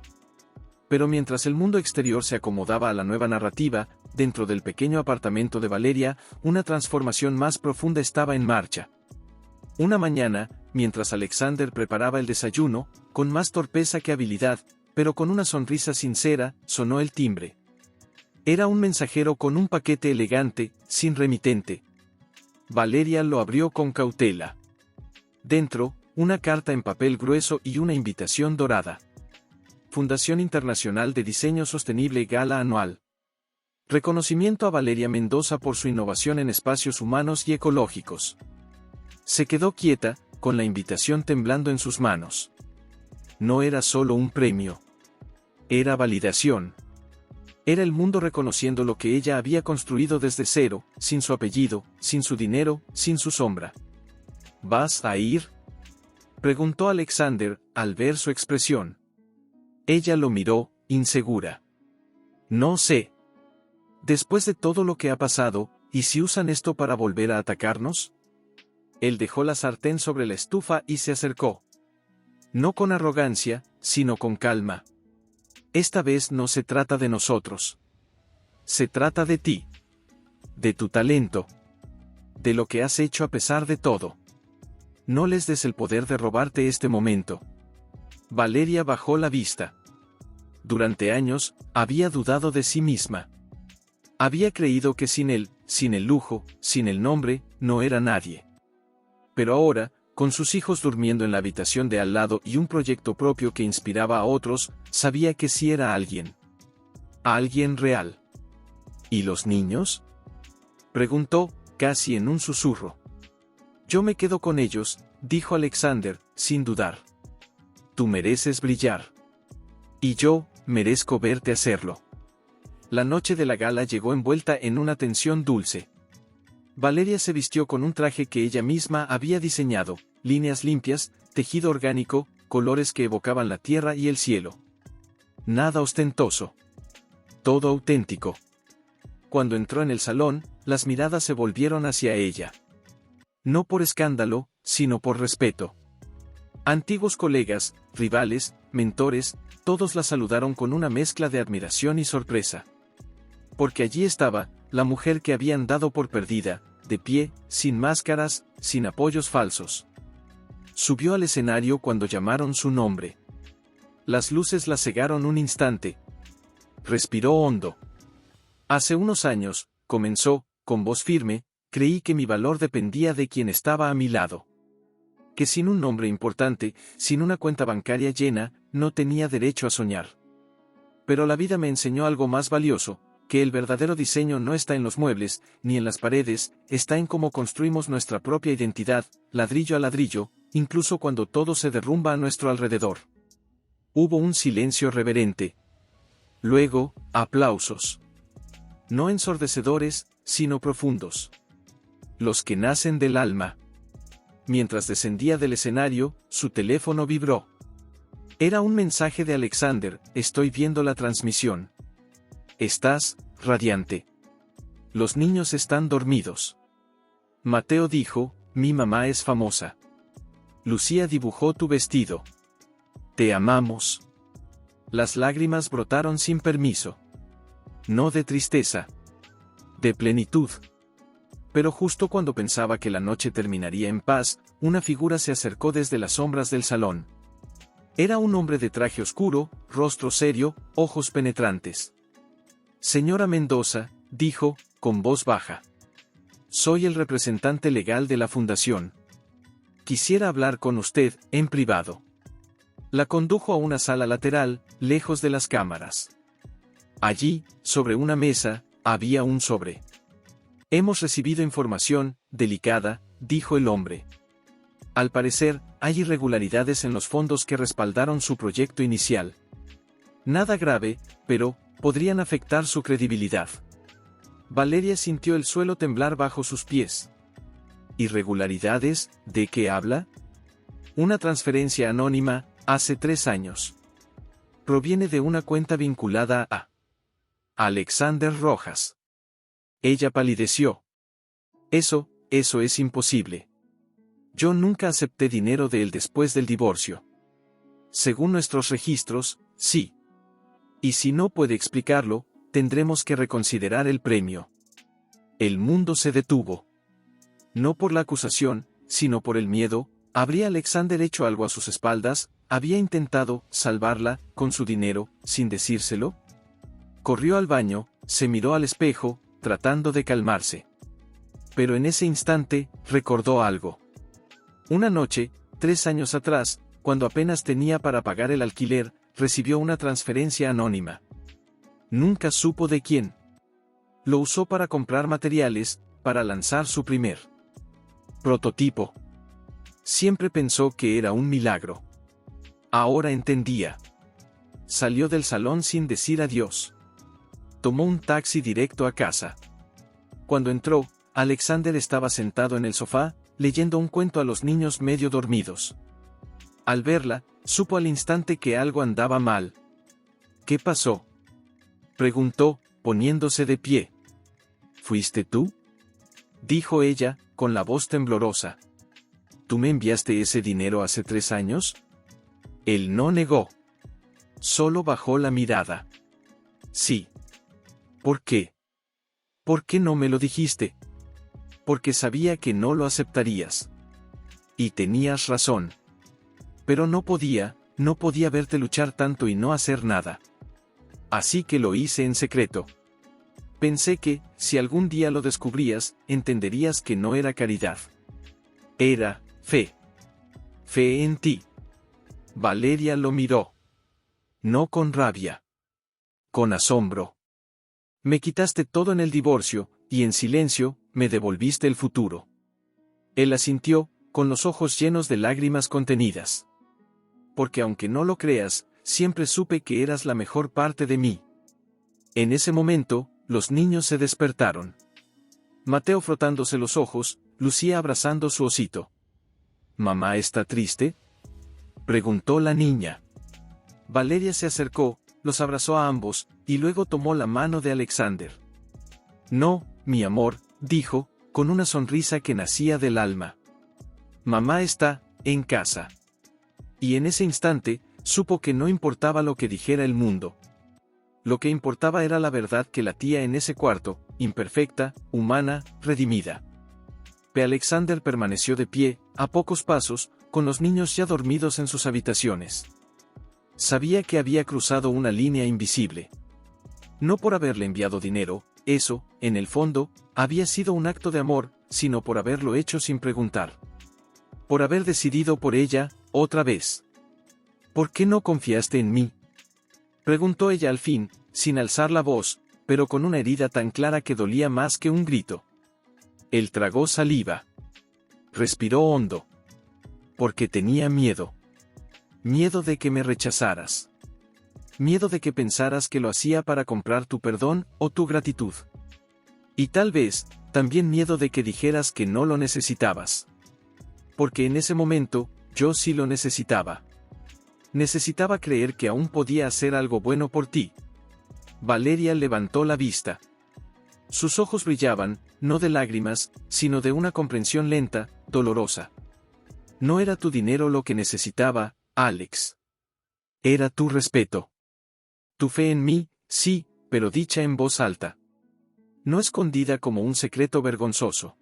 Pero mientras el mundo exterior se acomodaba a la nueva narrativa, dentro del pequeño apartamento de Valeria, una transformación más profunda estaba en marcha. Una mañana, mientras Alexander preparaba el desayuno, con más torpeza que habilidad, pero con una sonrisa sincera, sonó el timbre. Era un mensajero con un paquete elegante, sin remitente. Valeria lo abrió con cautela. Dentro, una carta en papel grueso y una invitación dorada. Fundación Internacional de Diseño Sostenible Gala Anual. Reconocimiento a Valeria Mendoza por su innovación en espacios humanos y ecológicos. Se quedó quieta, con la invitación temblando en sus manos. No era solo un premio. Era validación. Era el mundo reconociendo lo que ella había construido desde cero, sin su apellido, sin su dinero, sin su sombra. ¿Vas a ir?, preguntó Alexander, al ver su expresión. Ella lo miró, insegura. No sé. Después de todo lo que ha pasado, ¿y si usan esto para volver a atacarnos? Él dejó la sartén sobre la estufa y se acercó. No con arrogancia, sino con calma. Esta vez no se trata de nosotros. Se trata de ti. De tu talento. De lo que has hecho a pesar de todo. No les des el poder de robarte este momento. Valeria bajó la vista. Durante años, había dudado de sí misma. Había creído que sin él, sin el lujo, sin el nombre, no era nadie. Pero ahora, con sus hijos durmiendo en la habitación de al lado y un proyecto propio que inspiraba a otros, sabía que sí era alguien. Alguien real. ¿Y los niños?, preguntó, casi en un susurro. Yo me quedo con ellos, dijo Alexander, sin dudar. Tú mereces brillar. Y yo, merezco verte hacerlo. La noche de la gala llegó envuelta en una tensión dulce. Valeria se vistió con un traje que ella misma había diseñado, líneas limpias, tejido orgánico, colores que evocaban la tierra y el cielo. Nada ostentoso. Todo auténtico. Cuando entró en el salón, las miradas se volvieron hacia ella. No por escándalo, sino por respeto. Antiguos colegas, rivales, mentores, todos la saludaron con una mezcla de admiración y sorpresa. Porque allí estaba, la mujer que habían dado por perdida, de pie, sin máscaras, sin apoyos falsos. Subió al escenario cuando llamaron su nombre. Las luces la cegaron un instante. Respiró hondo. Hace unos años, comenzó, con voz firme, creí que mi valor dependía de quien estaba a mi lado. Que sin un nombre importante, sin una cuenta bancaria llena, no tenía derecho a soñar. Pero la vida me enseñó algo más valioso, que el verdadero diseño no está en los muebles, ni en las paredes, está en cómo construimos nuestra propia identidad, ladrillo a ladrillo, incluso cuando todo se derrumba a nuestro alrededor. Hubo un silencio reverente. Luego, aplausos. No ensordecedores, sino profundos. Los que nacen del alma. Mientras descendía del escenario, su teléfono vibró. Era un mensaje de Alexander: estoy viendo la transmisión. Estás radiante. Los niños están dormidos. Mateo dijo: mi mamá es famosa. Lucía dibujó tu vestido. Te amamos. Las lágrimas brotaron sin permiso. No de tristeza. De plenitud. Pero justo cuando pensaba que la noche terminaría en paz, una figura se acercó desde las sombras del salón. Era un hombre de traje oscuro, rostro serio, ojos penetrantes. Señora Mendoza, dijo, con voz baja. Soy el representante legal de la fundación. Quisiera hablar con usted, en privado. La condujo a una sala lateral, lejos de las cámaras. Allí, sobre una mesa, había un sobre. Hemos recibido información, delicada, dijo el hombre. Al parecer, hay irregularidades en los fondos que respaldaron su proyecto inicial. Nada grave, pero podrían afectar su credibilidad. Valeria sintió el suelo temblar bajo sus pies. ¿Irregularidades? ¿De qué habla? Una transferencia anónima, hace 3 años. Proviene de una cuenta vinculada a Alexander Rojas. Ella palideció. Eso es imposible. Yo nunca acepté dinero de él después del divorcio. Según nuestros registros, sí. Y si no puede explicarlo, tendremos que reconsiderar el premio. El mundo se detuvo. No por la acusación, sino por el miedo. ¿Habría Alexander hecho algo a sus espaldas? ¿Había intentado salvarla con su dinero, sin decírselo? Corrió al baño, se miró al espejo, tratando de calmarse. Pero en ese instante, recordó algo. Una noche, 3 años atrás, cuando apenas tenía para pagar el alquiler, recibió una transferencia anónima. Nunca supo de quién. Lo usó para comprar materiales, para lanzar su primer prototipo. Siempre pensó que era un milagro. Ahora entendía. Salió del salón sin decir adiós. Tomó un taxi directo a casa. Cuando entró, Alexander estaba sentado en el sofá, leyendo un cuento a los niños medio dormidos. Al verla, supo al instante que algo andaba mal. ¿Qué pasó?, preguntó, poniéndose de pie. ¿Fuiste tú?, dijo ella, con la voz temblorosa. ¿Tú me enviaste ese dinero hace 3 años? Él no negó. Solo bajó la mirada. Sí. ¿Por qué? ¿Por qué no me lo dijiste? Porque sabía que no lo aceptarías. Y tenías razón. Pero no podía verte luchar tanto y no hacer nada. Así que lo hice en secreto. Pensé que, si algún día lo descubrías, entenderías que no era caridad. Era fe. Fe en ti. Valeria lo miró. No con rabia. Con asombro. Me quitaste todo en el divorcio, y en silencio, me devolviste el futuro. Él asintió, con los ojos llenos de lágrimas contenidas. Porque aunque no lo creas, siempre supe que eras la mejor parte de mí. En ese momento, los niños se despertaron. Mateo frotándose los ojos, Lucía abrazando su osito. ¿Mamá está triste?, preguntó la niña. Valeria se acercó, los abrazó a ambos, y luego tomó la mano de Alexander. No, mi amor, dijo, con una sonrisa que nacía del alma. Mamá está en casa. Y en ese instante, supo que no importaba lo que dijera el mundo. Lo que importaba era la verdad que latía en ese cuarto, imperfecta, humana, redimida. Alexander permaneció de pie, a pocos pasos, con los niños ya dormidos en sus habitaciones. Sabía que había cruzado una línea invisible. No por haberle enviado dinero, eso, en el fondo, había sido un acto de amor, sino por haberlo hecho sin preguntar. Por haber decidido por ella, otra vez. ¿Por qué no confiaste en mí?, preguntó ella al fin, sin alzar la voz, pero con una herida tan clara que dolía más que un grito. Él tragó saliva. Respiró hondo. Porque tenía miedo. Miedo de que me rechazaras. Miedo de que pensaras que lo hacía para comprar tu perdón o tu gratitud. Y tal vez, también miedo de que dijeras que no lo necesitabas. Porque en ese momento, yo sí lo necesitaba. Necesitaba creer que aún podía hacer algo bueno por ti. Valeria levantó la vista. Sus ojos brillaban, no de lágrimas, sino de una comprensión lenta, dolorosa. No era tu dinero lo que necesitaba, Alex. Era tu respeto. Tu fe en mí, sí, pero dicha en voz alta. No escondida como un secreto vergonzoso.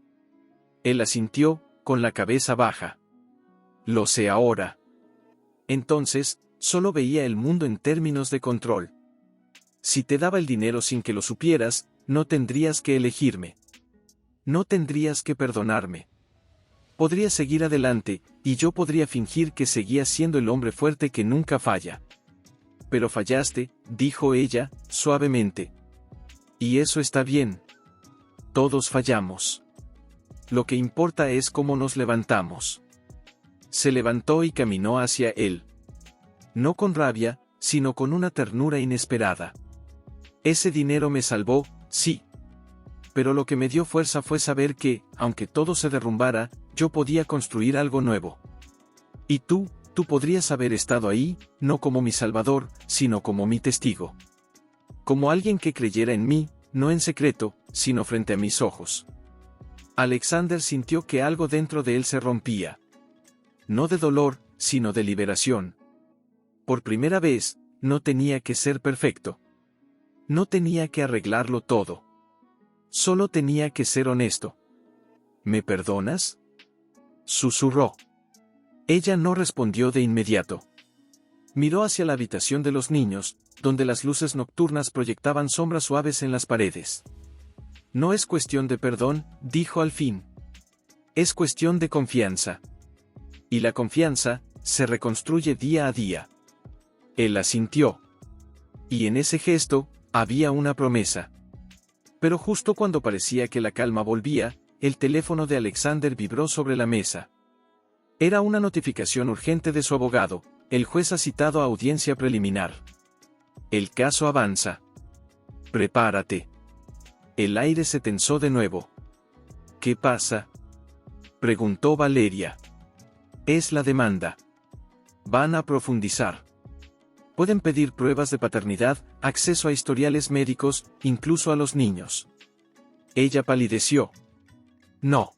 Él asintió, con la cabeza baja. Lo sé ahora. Entonces, solo veía el mundo en términos de control. Si te daba el dinero sin que lo supieras, no tendrías que elegirme. No tendrías que perdonarme. Podrías seguir adelante, y yo podría fingir que seguías siendo el hombre fuerte que nunca falla. Pero fallaste, dijo ella, suavemente. Y eso está bien. Todos fallamos. Lo que importa es cómo nos levantamos. Se levantó y caminó hacia él. No con rabia, sino con una ternura inesperada. Ese dinero me salvó, sí. Pero lo que me dio fuerza fue saber que, aunque todo se derrumbara, yo podía construir algo nuevo. Y tú podrías haber estado ahí, no como mi salvador, sino como mi testigo. Como alguien que creyera en mí, no en secreto, sino frente a mis ojos. Alexander sintió que algo dentro de él se rompía. No de dolor, sino de liberación. Por primera vez, no tenía que ser perfecto. No tenía que arreglarlo todo. Solo tenía que ser honesto. ¿Me perdonas?, susurró. Ella no respondió de inmediato. Miró hacia la habitación de los niños, donde las luces nocturnas proyectaban sombras suaves en las paredes. No es cuestión de perdón, dijo al fin. Es cuestión de confianza. Y la confianza se reconstruye día a día. Él asintió. Y en ese gesto, había una promesa. Pero justo cuando parecía que la calma volvía, el teléfono de Alexander vibró sobre la mesa. Era una notificación urgente de su abogado. El juez ha citado a audiencia preliminar. El caso avanza. Prepárate. El aire se tensó de nuevo. ¿Qué pasa?, preguntó Valeria. Es la demanda. Van a profundizar. Pueden pedir pruebas de paternidad, acceso a historiales médicos, incluso a los niños. Ella palideció. No.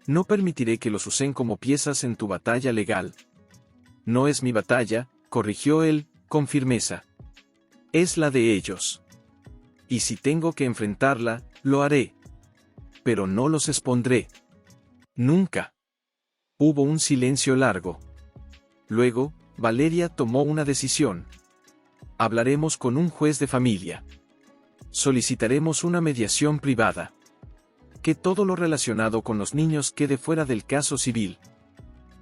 No permitiré que los usen como piezas en tu batalla legal. No es mi batalla, corrigió él, con firmeza. Es la de ellos. Y si tengo que enfrentarla, lo haré. Pero no los expondré. Nunca. Hubo un silencio largo. Luego, Valeria tomó una decisión. Hablaremos con un juez de familia. Solicitaremos una mediación privada. Que todo lo relacionado con los niños quede fuera del caso civil.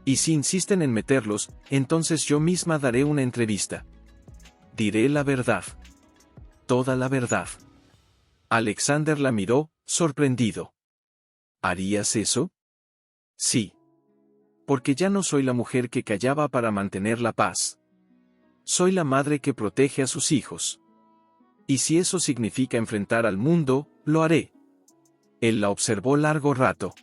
Y si insisten en meterlos, entonces yo misma daré una entrevista. Diré la verdad. Toda la verdad. Alexander la miró, sorprendido. ¿Harías eso? Sí. Porque ya no soy la mujer que callaba para mantener la paz. Soy la madre que protege a sus hijos. Y si eso significa enfrentar al mundo, lo haré. Él la observó largo rato.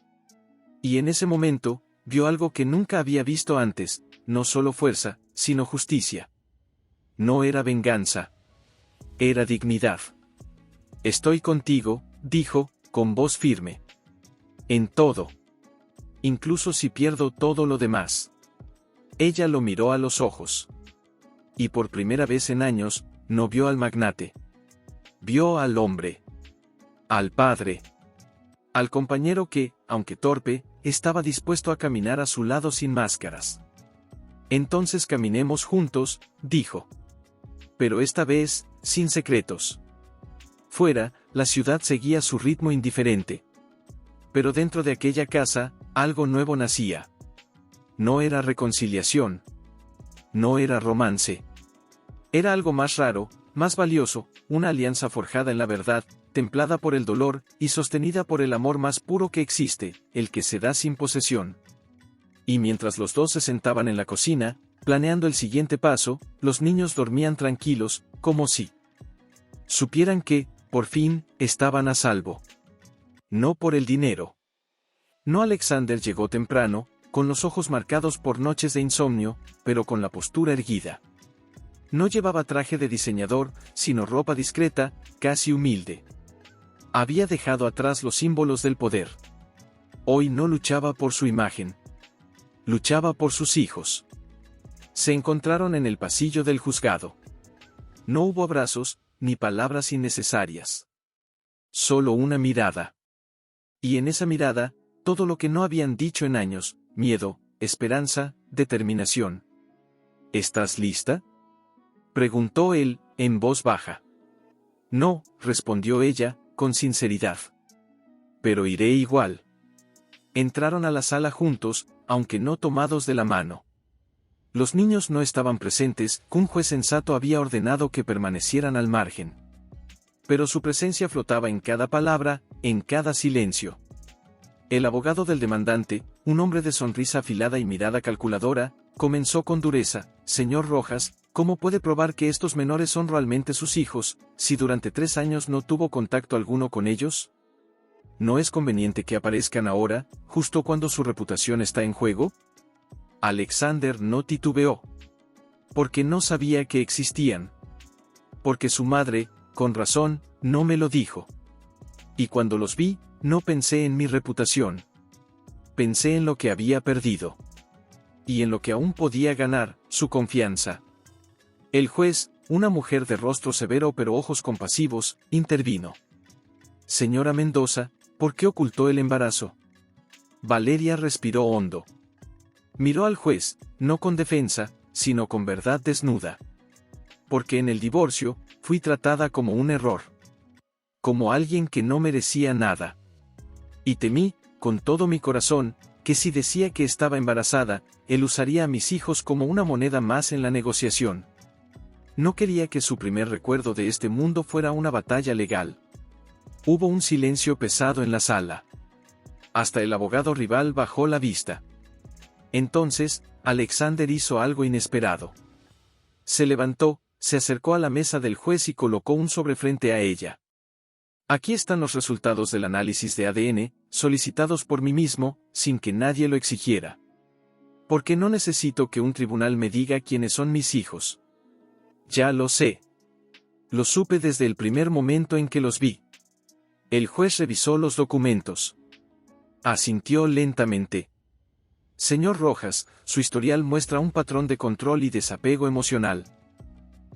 Y en ese momento, vio algo que nunca había visto antes, no solo fuerza, sino justicia. No era venganza. Era dignidad. Estoy contigo, dijo, con voz firme. En todo. Incluso si pierdo todo lo demás. Ella lo miró a los ojos. Y por primera vez en años, no vio al magnate. Vio al hombre. Al padre. Al compañero que, aunque torpe, estaba dispuesto a caminar a su lado sin máscaras. Entonces caminemos juntos, dijo. Pero esta vez, sin secretos. Fuera, la ciudad seguía su ritmo indiferente. Pero dentro de aquella casa, algo nuevo nacía. No era reconciliación. No era romance. Era algo más raro, más valioso, una alianza forjada en la verdad, templada por el dolor, y sostenida por el amor más puro que existe, el que se da sin posesión. Y mientras los dos se sentaban en la cocina, planeando el siguiente paso, los niños dormían tranquilos, como si supieran que, por fin, estaban a salvo. No por el dinero. No. Alexander llegó temprano, con los ojos marcados por noches de insomnio, pero con la postura erguida. No llevaba traje de diseñador, sino ropa discreta, casi humilde. Había dejado atrás los símbolos del poder. Hoy no luchaba por su imagen. Luchaba por sus hijos. Se encontraron en el pasillo del juzgado. No hubo abrazos, ni palabras innecesarias. Solo una mirada. Y en esa mirada, todo lo que no habían dicho en años: miedo, esperanza, determinación. ¿Estás lista?, preguntó él, en voz baja. No, respondió ella, con sinceridad. Pero iré igual. Entraron a la sala juntos, aunque no tomados de la mano. Los niños no estaban presentes, un juez sensato había ordenado que permanecieran al margen. Pero su presencia flotaba en cada palabra, en cada silencio. El abogado del demandante, un hombre de sonrisa afilada y mirada calculadora, comenzó con dureza: Señor Rojas, ¿cómo puede probar que estos menores son realmente sus hijos, si durante 3 años no tuvo contacto alguno con ellos? ¿No es conveniente que aparezcan ahora, justo cuando su reputación está en juego? Alexander no titubeó. Porque no sabía que existían. Porque su madre, con razón, no me lo dijo. Y cuando los vi, no pensé en mi reputación. Pensé en lo que había perdido. Y en lo que aún podía ganar: su confianza. El juez, una mujer de rostro severo pero ojos compasivos, intervino. Señora Mendoza, ¿por qué ocultó el embarazo? Valeria respiró hondo. Miró al juez, no con defensa, sino con verdad desnuda. Porque en el divorcio, fui tratada como un error. Como alguien que no merecía nada. Y temí, con todo mi corazón, que si decía que estaba embarazada, él usaría a mis hijos como una moneda más en la negociación. No quería que su primer recuerdo de este mundo fuera una batalla legal. Hubo un silencio pesado en la sala. Hasta el abogado rival bajó la vista. Entonces, Alexander hizo algo inesperado. Se levantó, se acercó a la mesa del juez y colocó un sobre frente a ella. Aquí están los resultados del análisis de ADN, solicitados por mí mismo, sin que nadie lo exigiera. Porque no necesito que un tribunal me diga quiénes son mis hijos. Ya lo sé. Lo supe desde el primer momento en que los vi. El juez revisó los documentos. Asintió lentamente. Señor Rojas, su historial muestra un patrón de control y desapego emocional.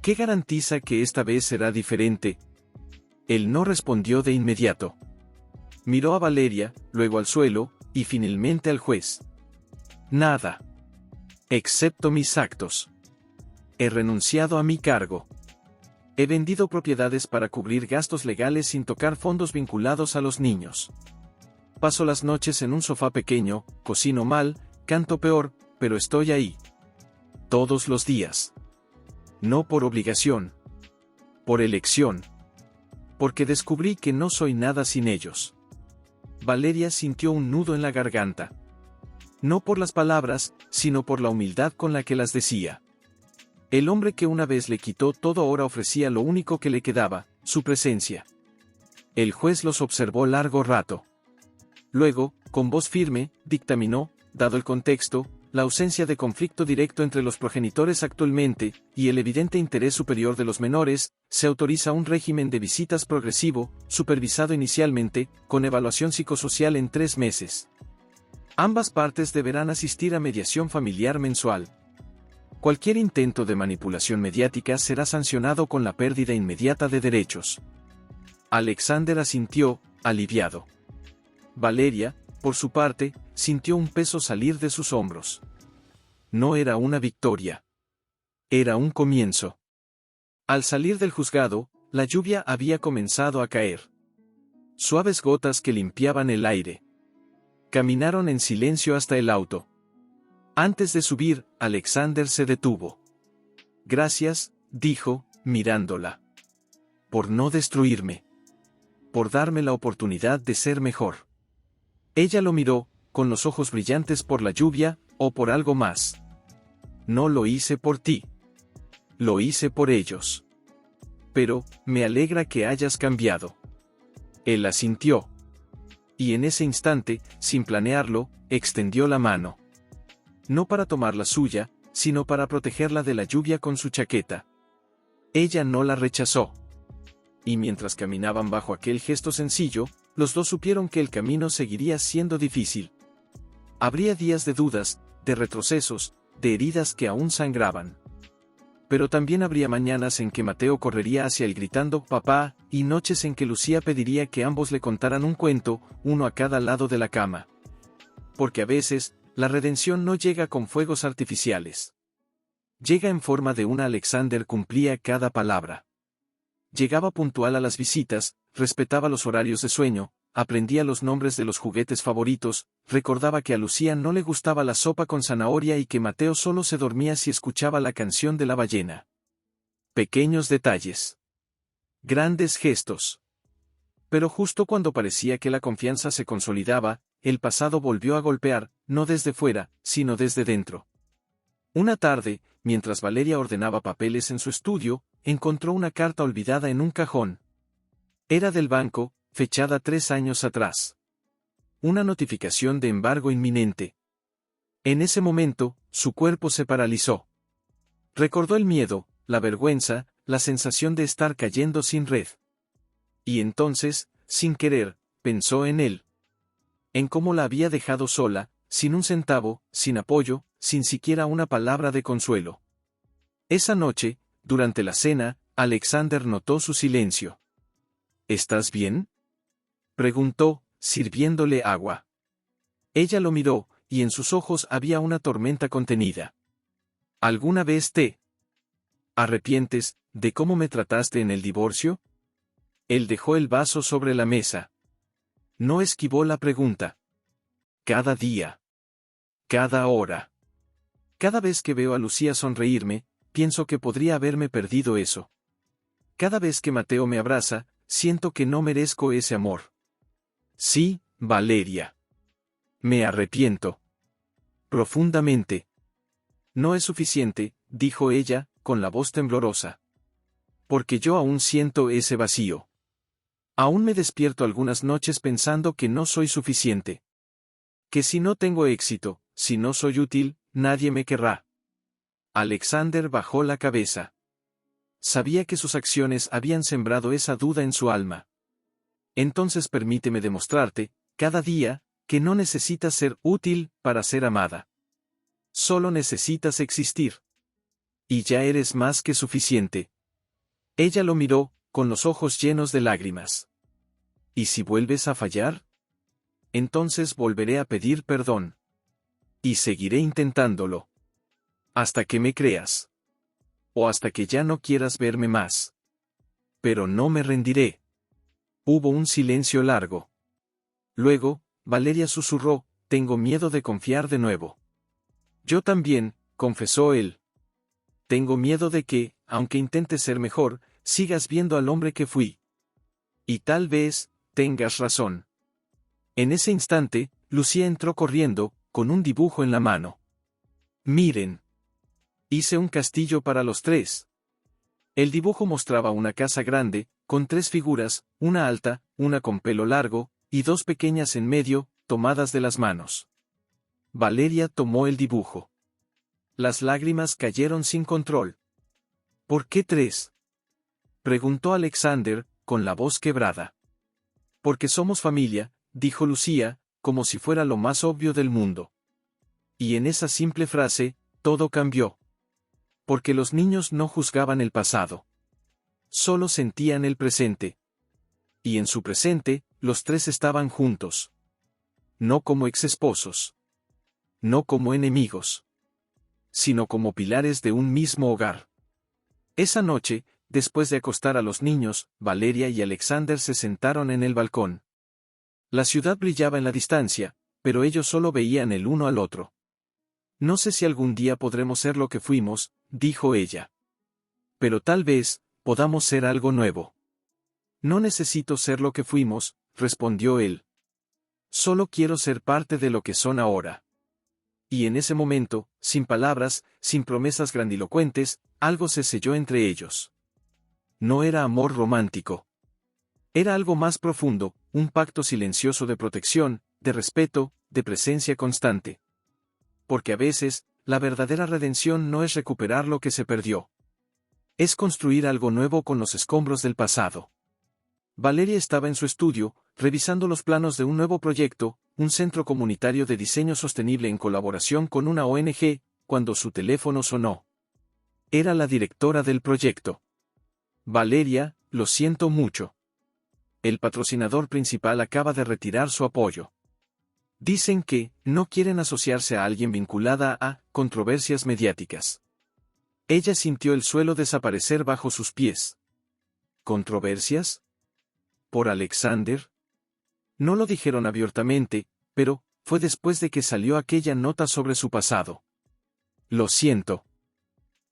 ¿Qué garantiza que esta vez será diferente? Él no respondió de inmediato. Miró a Valeria, luego al suelo, y finalmente al juez. Nada. Excepto mis actos. He renunciado a mi cargo. He vendido propiedades para cubrir gastos legales sin tocar fondos vinculados a los niños. Paso las noches en un sofá pequeño, cocino mal, canto peor, pero estoy ahí. Todos los días. No por obligación. Por elección. Porque descubrí que no soy nada sin ellos. Valeria sintió un nudo en la garganta. No por las palabras, sino por la humildad con la que las decía. El hombre que una vez le quitó todo ahora ofrecía lo único que le quedaba: su presencia. El juez los observó largo rato. Luego, con voz firme, dictaminó, dado el contexto, la ausencia de conflicto directo entre los progenitores actualmente, y el evidente interés superior de los menores, se autoriza un régimen de visitas progresivo, supervisado inicialmente, con evaluación psicosocial en 3 meses. Ambas partes deberán asistir a mediación familiar mensual. Cualquier intento de manipulación mediática será sancionado con la pérdida inmediata de derechos. Alexander asintió, aliviado. Valeria, por su parte, sintió un peso salir de sus hombros. No era una victoria. Era un comienzo. Al salir del juzgado, la lluvia había comenzado a caer. Suaves gotas que limpiaban el aire. Caminaron en silencio hasta el auto. Antes de subir, Alexander se detuvo. Gracias, dijo, mirándola. Por no destruirme. Por darme la oportunidad de ser mejor. Ella lo miró, con los ojos brillantes por la lluvia, o por algo más. No lo hice por ti. Lo hice por ellos. Pero, me alegra que hayas cambiado. Él asintió. Y en ese instante, sin planearlo, extendió la mano. No para tomar la suya, sino para protegerla de la lluvia con su chaqueta. Ella no la rechazó. Y mientras caminaban bajo aquel gesto sencillo, los dos supieron que el camino seguiría siendo difícil. Habría días de dudas, de retrocesos, de heridas que aún sangraban. Pero también habría mañanas en que Mateo correría hacia él gritando «papá», y noches en que Lucía pediría que ambos le contaran un cuento, uno a cada lado de la cama. Porque a veces, la redención no llega con fuegos artificiales. Llega en forma de una. Alexander cumplía cada palabra. Llegaba puntual a las visitas, respetaba los horarios de sueño, aprendía los nombres de los juguetes favoritos, recordaba que a Lucía no le gustaba la sopa con zanahoria y que Mateo solo se dormía si escuchaba la canción de la ballena. Pequeños detalles. Grandes gestos. Pero justo cuando parecía que la confianza se consolidaba, el pasado volvió a golpear, no desde fuera, sino desde dentro. Una tarde, mientras Valeria ordenaba papeles en su estudio, encontró una carta olvidada en un cajón. Era del banco, fechada 3 años atrás. Una notificación de embargo inminente. En ese momento, su cuerpo se paralizó. Recordó el miedo, la vergüenza, la sensación de estar cayendo sin red. Y entonces, sin querer, pensó en él. En cómo la había dejado sola, sin un centavo, sin apoyo, sin siquiera una palabra de consuelo. Esa noche, durante la cena, Alexander notó su silencio. ¿Estás bien?, preguntó, sirviéndole agua. Ella lo miró, y en sus ojos había una tormenta contenida. ¿Alguna vez te arrepientes de cómo me trataste en el divorcio? Él dejó el vaso sobre la mesa. No esquivó la pregunta. Cada día. Cada hora. Cada vez que veo a Lucía sonreírme, pienso que podría haberme perdido eso. Cada vez que Mateo me abraza, siento que no merezco ese amor. Sí, Valeria. Me arrepiento. Profundamente. No es suficiente, dijo ella, con la voz temblorosa. Porque yo aún siento ese vacío. Aún me despierto algunas noches pensando que no soy suficiente. Que si no tengo éxito, si no soy útil, nadie me querrá. Alexander bajó la cabeza. Sabía que sus acciones habían sembrado esa duda en su alma. Entonces permíteme demostrarte, cada día, que no necesitas ser útil para ser amada. Solo necesitas existir. Y ya eres más que suficiente. Ella lo miró, con los ojos llenos de lágrimas. ¿Y si vuelves a fallar? Entonces volveré a pedir perdón. Y seguiré intentándolo. Hasta que me creas. O hasta que ya no quieras verme más. Pero no me rendiré. Hubo un silencio largo. Luego, Valeria susurró, tengo miedo de confiar de nuevo. Yo también, confesó él. Tengo miedo de que, aunque intentes ser mejor, sigas viendo al hombre que fui. Y tal vez, tengas razón. En ese instante, Lucía entró corriendo, con un dibujo en la mano. Miren. Hice un castillo para los 3. El dibujo mostraba una casa grande, con 3 figuras, una alta, una con pelo largo, y 2 pequeñas en medio, tomadas de las manos. Valeria tomó el dibujo. Las lágrimas cayeron sin control. ¿Por qué 3? Preguntó Alexander, con la voz quebrada. Porque somos familia, dijo Lucía, como si fuera lo más obvio del mundo. Y en esa simple frase, todo cambió. Porque los niños no juzgaban el pasado. Solo sentían el presente. Y en su presente, los 3 estaban juntos. No como exesposos. No como enemigos. Sino como pilares de un mismo hogar. Esa noche, después de acostar a los niños, Valeria y Alexander se sentaron en el balcón. La ciudad brillaba en la distancia, pero ellos solo veían el uno al otro. No sé si algún día podremos ser lo que fuimos, dijo ella. Pero tal vez, podamos ser algo nuevo. No necesito ser lo que fuimos, respondió él. Solo quiero ser parte de lo que son ahora. Y en ese momento, sin palabras, sin promesas grandilocuentes, algo se selló entre ellos. No era amor romántico. Era algo más profundo, un pacto silencioso de protección, de respeto, de presencia constante. Porque a veces, la verdadera redención no es recuperar lo que se perdió. Es construir algo nuevo con los escombros del pasado. Valeria estaba en su estudio, revisando los planos de un nuevo proyecto, un centro comunitario de diseño sostenible en colaboración con una ONG, cuando su teléfono sonó. Era la directora del proyecto. Valeria, lo siento mucho. El patrocinador principal acaba de retirar su apoyo. Dicen que no quieren asociarse a alguien vinculada a controversias mediáticas. Ella sintió el suelo desaparecer bajo sus pies. ¿Controversias? ¿Por Alexander? No lo dijeron abiertamente, pero fue después de que salió aquella nota sobre su pasado. Lo siento.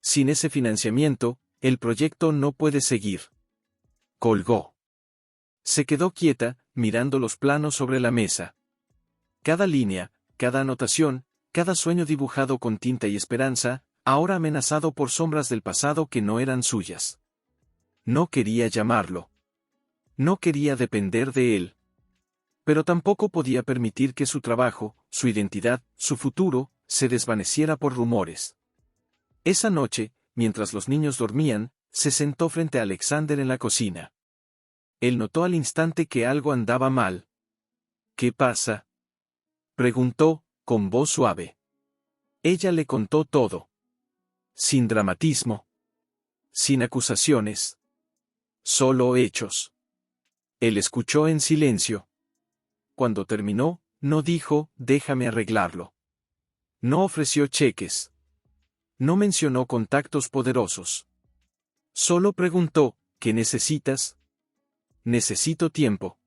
Sin ese financiamiento, el proyecto no puede seguir. Colgó. Se quedó quieta, mirando los planos sobre la mesa. Cada línea, cada anotación, cada sueño dibujado con tinta y esperanza, ahora amenazado por sombras del pasado que no eran suyas. No quería llamarlo. No quería depender de él. Pero tampoco podía permitir que su trabajo, su identidad, su futuro, se desvaneciera por rumores. Esa noche, mientras los niños dormían, se sentó frente a Alexander en la cocina. Él notó al instante que algo andaba mal. ¿Qué pasa?, preguntó, con voz suave. Ella le contó todo. Sin dramatismo. Sin acusaciones. Solo hechos. Él escuchó en silencio. Cuando terminó, no dijo, déjame arreglarlo. No ofreció cheques. No mencionó contactos poderosos. Solo preguntó, ¿qué necesitas? Necesito tiempo.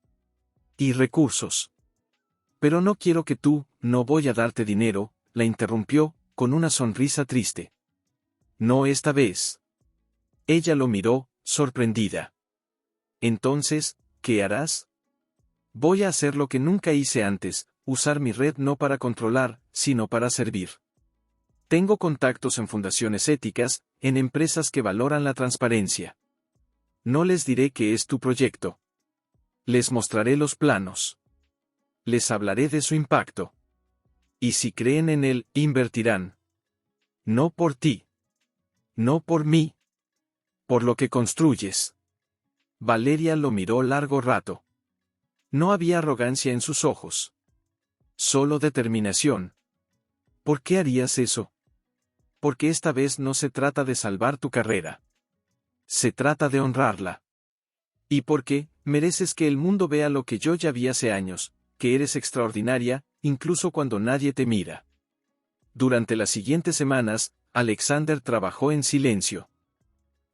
Y recursos. Pero no quiero que tú, no voy a darte dinero, la interrumpió, con una sonrisa triste. No esta vez. Ella lo miró, sorprendida. Entonces, ¿qué harás? Voy a hacer lo que nunca hice antes, usar mi red no para controlar, sino para servir. Tengo contactos en fundaciones éticas, en empresas que valoran la transparencia. No les diré que es tu proyecto. Les mostraré los planos. Les hablaré de su impacto. Y si creen en él, invertirán. No por ti. No por mí. Por lo que construyes. Valeria lo miró largo rato. No había arrogancia en sus ojos. Solo determinación. ¿Por qué harías eso? Porque esta vez no se trata de salvar tu carrera. Se trata de honrarla. Y porque, mereces que el mundo vea lo que yo ya vi hace años, que eres extraordinaria, incluso cuando nadie te mira. Durante las siguientes semanas, Alexander trabajó en silencio.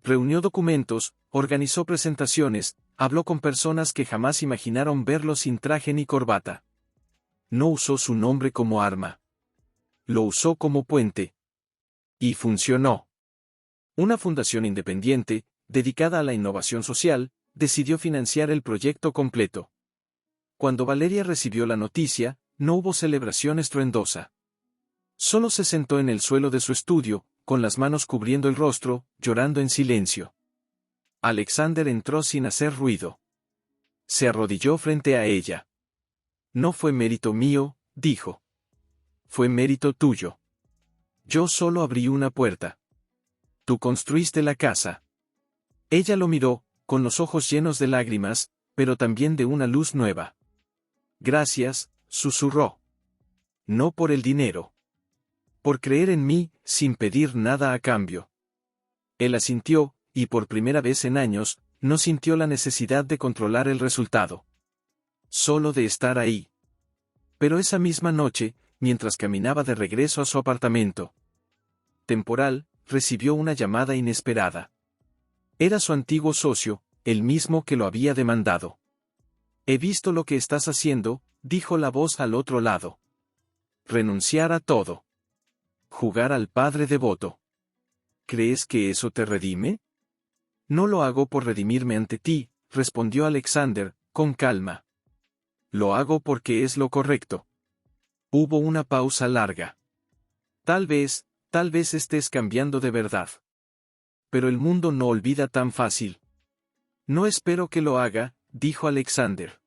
Reunió documentos, organizó presentaciones, habló con personas que jamás imaginaron verlo sin traje ni corbata. No usó su nombre como arma. Lo usó como puente. Y funcionó. Una fundación independiente, dedicada a la innovación social, decidió financiar el proyecto completo. Cuando Valeria recibió la noticia, no hubo celebración estruendosa. Solo se sentó en el suelo de su estudio, con las manos cubriendo el rostro, llorando en silencio. Alexander entró sin hacer ruido. Se arrodilló frente a ella. No fue mérito mío, dijo. Fue mérito tuyo. Yo solo abrí una puerta. Tú construiste la casa. Ella lo miró, con los ojos llenos de lágrimas, pero también de una luz nueva. Gracias, susurró. No por el dinero. Por creer en mí, sin pedir nada a cambio. Él asintió, y por primera vez en años, no sintió la necesidad de controlar el resultado. Solo de estar ahí. Pero esa misma noche, mientras caminaba de regreso a su apartamento temporal, recibió una llamada inesperada. Era su antiguo socio, el mismo que lo había demandado. He visto lo que estás haciendo, dijo la voz al otro lado. Renunciar a todo. Jugar al padre devoto. ¿Crees que eso te redime? No lo hago por redimirme ante ti, respondió Alexander, con calma. Lo hago porque es lo correcto. Hubo una pausa larga. Tal vez estés cambiando de verdad. Pero el mundo no olvida tan fácil. No espero que lo haga, dijo Alexander.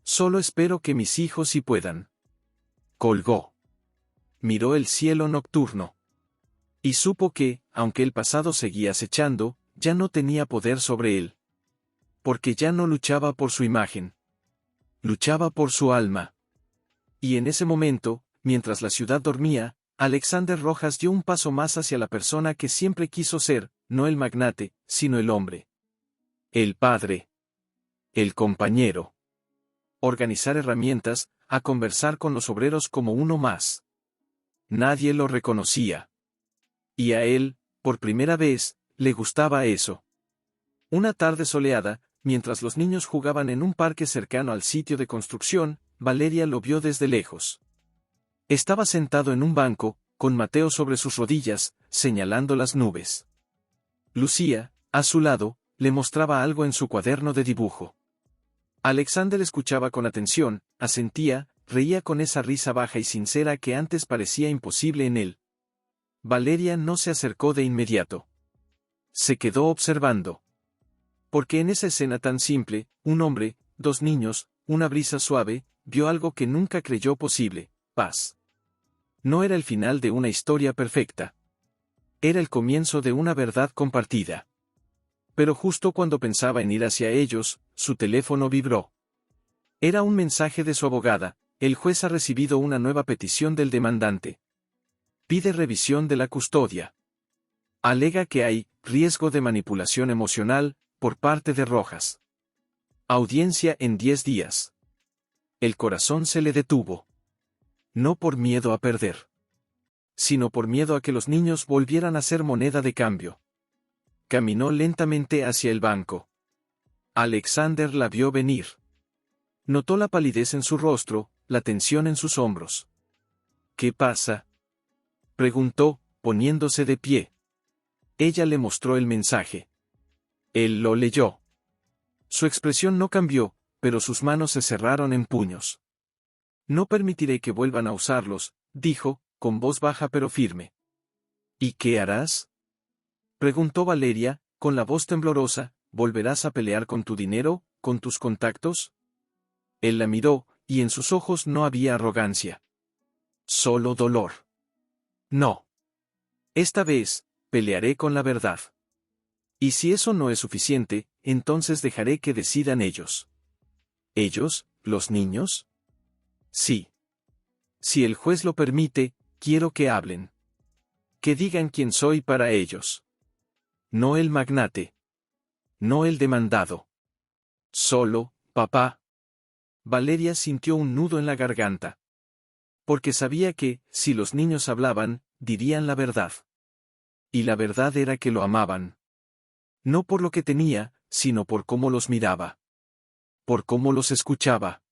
Solo espero que mis hijos sí puedan. Colgó. Miró el cielo nocturno. Y supo que, aunque el pasado seguía acechando, ya no tenía poder sobre él. Porque ya no luchaba por su imagen. Luchaba por su alma. Y en ese momento, mientras la ciudad dormía, Alexander Rojas dio un paso más hacia la persona que siempre quiso ser, no el magnate, sino el hombre. El padre. El compañero. Organizar herramientas, a conversar con los obreros como uno más. Nadie lo reconocía. Y a él, por primera vez, le gustaba eso. Una tarde soleada, mientras los niños jugaban en un parque cercano al sitio de construcción, Valeria lo vio desde lejos. Estaba sentado en un banco, con Mateo sobre sus rodillas, señalando las nubes. Lucía, a su lado, le mostraba algo en su cuaderno de dibujo. Alexander escuchaba con atención, asentía, reía con esa risa baja y sincera que antes parecía imposible en él. Valeria no se acercó de inmediato. Se quedó observando. Porque en esa escena tan simple, un hombre, dos niños, una brisa suave, vio algo que nunca creyó posible: paz. No era el final de una historia perfecta. Era el comienzo de una verdad compartida. Pero justo cuando pensaba en ir hacia ellos, su teléfono vibró. Era un mensaje de su abogada: el juez ha recibido una nueva petición del demandante. Pide revisión de la custodia. Alega que hay riesgo de manipulación emocional por parte de Rojas. Audiencia en 10 días. El corazón se le detuvo. No por miedo a perder, sino por miedo a que los niños volvieran a ser moneda de cambio. Caminó lentamente hacia el banco. Alexander la vio venir. Notó la palidez en su rostro, la tensión en sus hombros. ¿Qué pasa?, preguntó, poniéndose de pie. Ella le mostró el mensaje. Él lo leyó. Su expresión no cambió, pero sus manos se cerraron en puños. No permitiré que vuelvan a usarlos, dijo, con voz baja pero firme. ¿Y qué harás?, preguntó Valeria, con la voz temblorosa. ¿Volverás a pelear con tu dinero, con tus contactos? Él la miró, y en sus ojos no había arrogancia. Solo dolor. No. Esta vez, pelearé con la verdad. Y si eso no es suficiente, entonces dejaré que decidan ellos. ¿Ellos, los niños? Sí. Si el juez lo permite, quiero que hablen. Que digan quién soy para ellos. No el magnate. No el demandado. Solo, papá. Valeria sintió un nudo en la garganta. Porque sabía que, si los niños hablaban, dirían la verdad. Y la verdad era que lo amaban. No por lo que tenía, sino por cómo los miraba. Por cómo los escuchaba.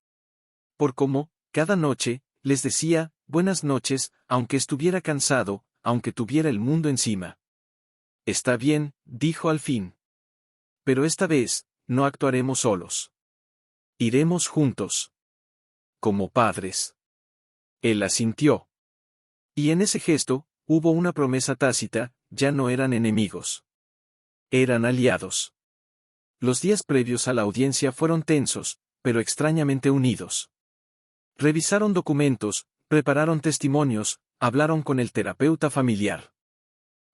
Por cómo, cada noche, les decía, buenas noches, aunque estuviera cansado, aunque tuviera el mundo encima. Está bien, dijo al fin. Pero esta vez, no actuaremos solos. Iremos juntos. Como padres. Él asintió. Y en ese gesto, hubo una promesa tácita: ya no eran enemigos. Eran aliados. Los días previos a la audiencia fueron tensos, pero extrañamente unidos. Revisaron documentos, prepararon testimonios, hablaron con el terapeuta familiar.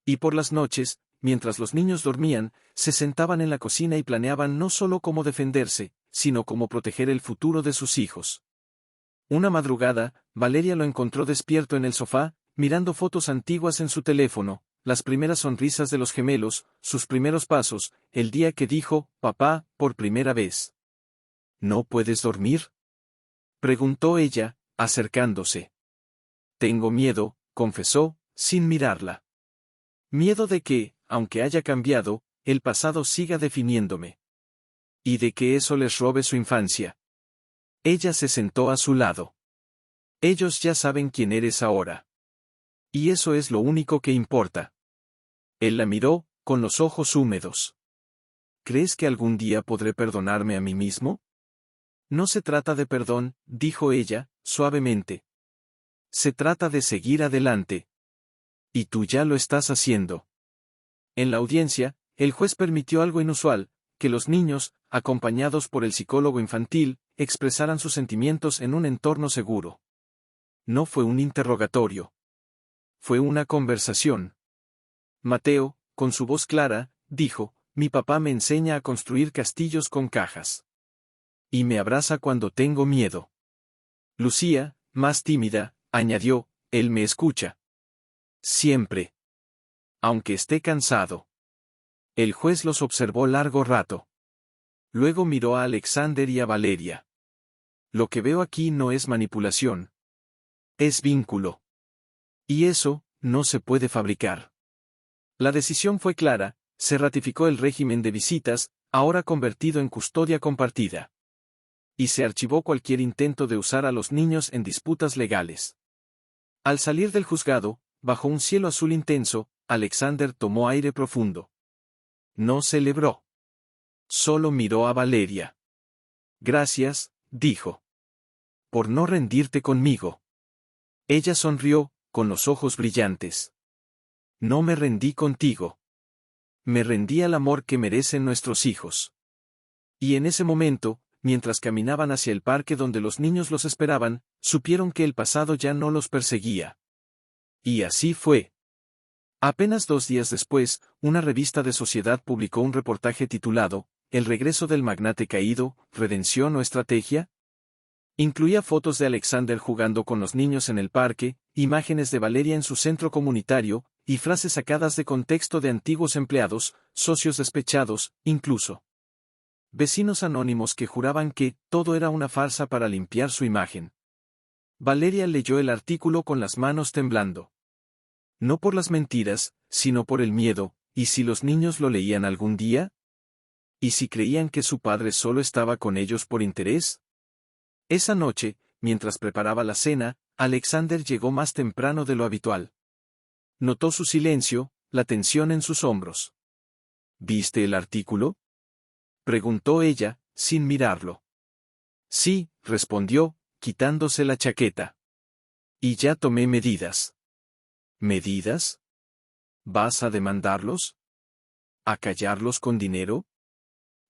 Y por las noches, mientras los niños dormían, se sentaban en la cocina y planeaban no solo cómo defenderse, sino cómo proteger el futuro de sus hijos. Una madrugada, Valeria lo encontró despierto en el sofá, mirando fotos antiguas en su teléfono, las primeras sonrisas de los gemelos, sus primeros pasos, el día que dijo, papá, por primera vez. ¿No puedes dormir?, preguntó ella, acercándose. Tengo miedo, confesó, sin mirarla. Miedo de que, aunque haya cambiado, el pasado siga definiéndome. Y de que eso les robe su infancia. Ella se sentó a su lado. Ellos ya saben quién eres ahora. Y eso es lo único que importa. Él la miró, con los ojos húmedos. ¿Crees que algún día podré perdonarme a mí mismo? No se trata de perdón, dijo ella, suavemente. Se trata de seguir adelante. Y tú ya lo estás haciendo. En la audiencia, el juez permitió algo inusual, que los niños, acompañados por el psicólogo infantil, expresaran sus sentimientos en un entorno seguro. No fue un interrogatorio. Fue una conversación. Mateo, con su voz clara, dijo, mi papá me enseña a construir castillos con cajas. Y me abraza cuando tengo miedo. Lucía, más tímida, añadió, él me escucha. Siempre. Aunque esté cansado. El juez los observó largo rato. Luego miró a Alexander y a Valeria. Lo que veo aquí no es manipulación. Es vínculo. Y eso, no se puede fabricar. La decisión fue clara, se ratificó el régimen de visitas, ahora convertido en custodia compartida. Y se archivó cualquier intento de usar a los niños en disputas legales. Al salir del juzgado, bajo un cielo azul intenso, Alexander tomó aire profundo. No celebró. Solo miró a Valeria. Gracias, dijo. Por no rendirte conmigo. Ella sonrió, con los ojos brillantes. No me rendí contigo. Me rendí al amor que merecen nuestros hijos. Y en ese momento, mientras caminaban hacia el parque donde los niños los esperaban, supieron que el pasado ya no los perseguía. Y así fue. Apenas 2 días después, una revista de sociedad publicó un reportaje titulado, ¿El regreso del magnate caído, redención o estrategia? Incluía fotos de Alexander jugando con los niños en el parque, imágenes de Valeria en su centro comunitario, y frases sacadas de contexto de antiguos empleados, socios despechados, incluso vecinos anónimos que juraban que todo era una farsa para limpiar su imagen. Valeria leyó el artículo con las manos temblando. No por las mentiras, sino por el miedo, ¿y si los niños lo leían algún día? ¿Y si creían que su padre solo estaba con ellos por interés? Esa noche, mientras preparaba la cena, Alexander llegó más temprano de lo habitual. Notó su silencio, la tensión en sus hombros. ¿Viste el artículo?, preguntó ella, sin mirarlo. Sí, respondió, quitándose la chaqueta. Y ya tomé medidas. ¿Medidas? ¿Vas a demandarlos? ¿A callarlos con dinero?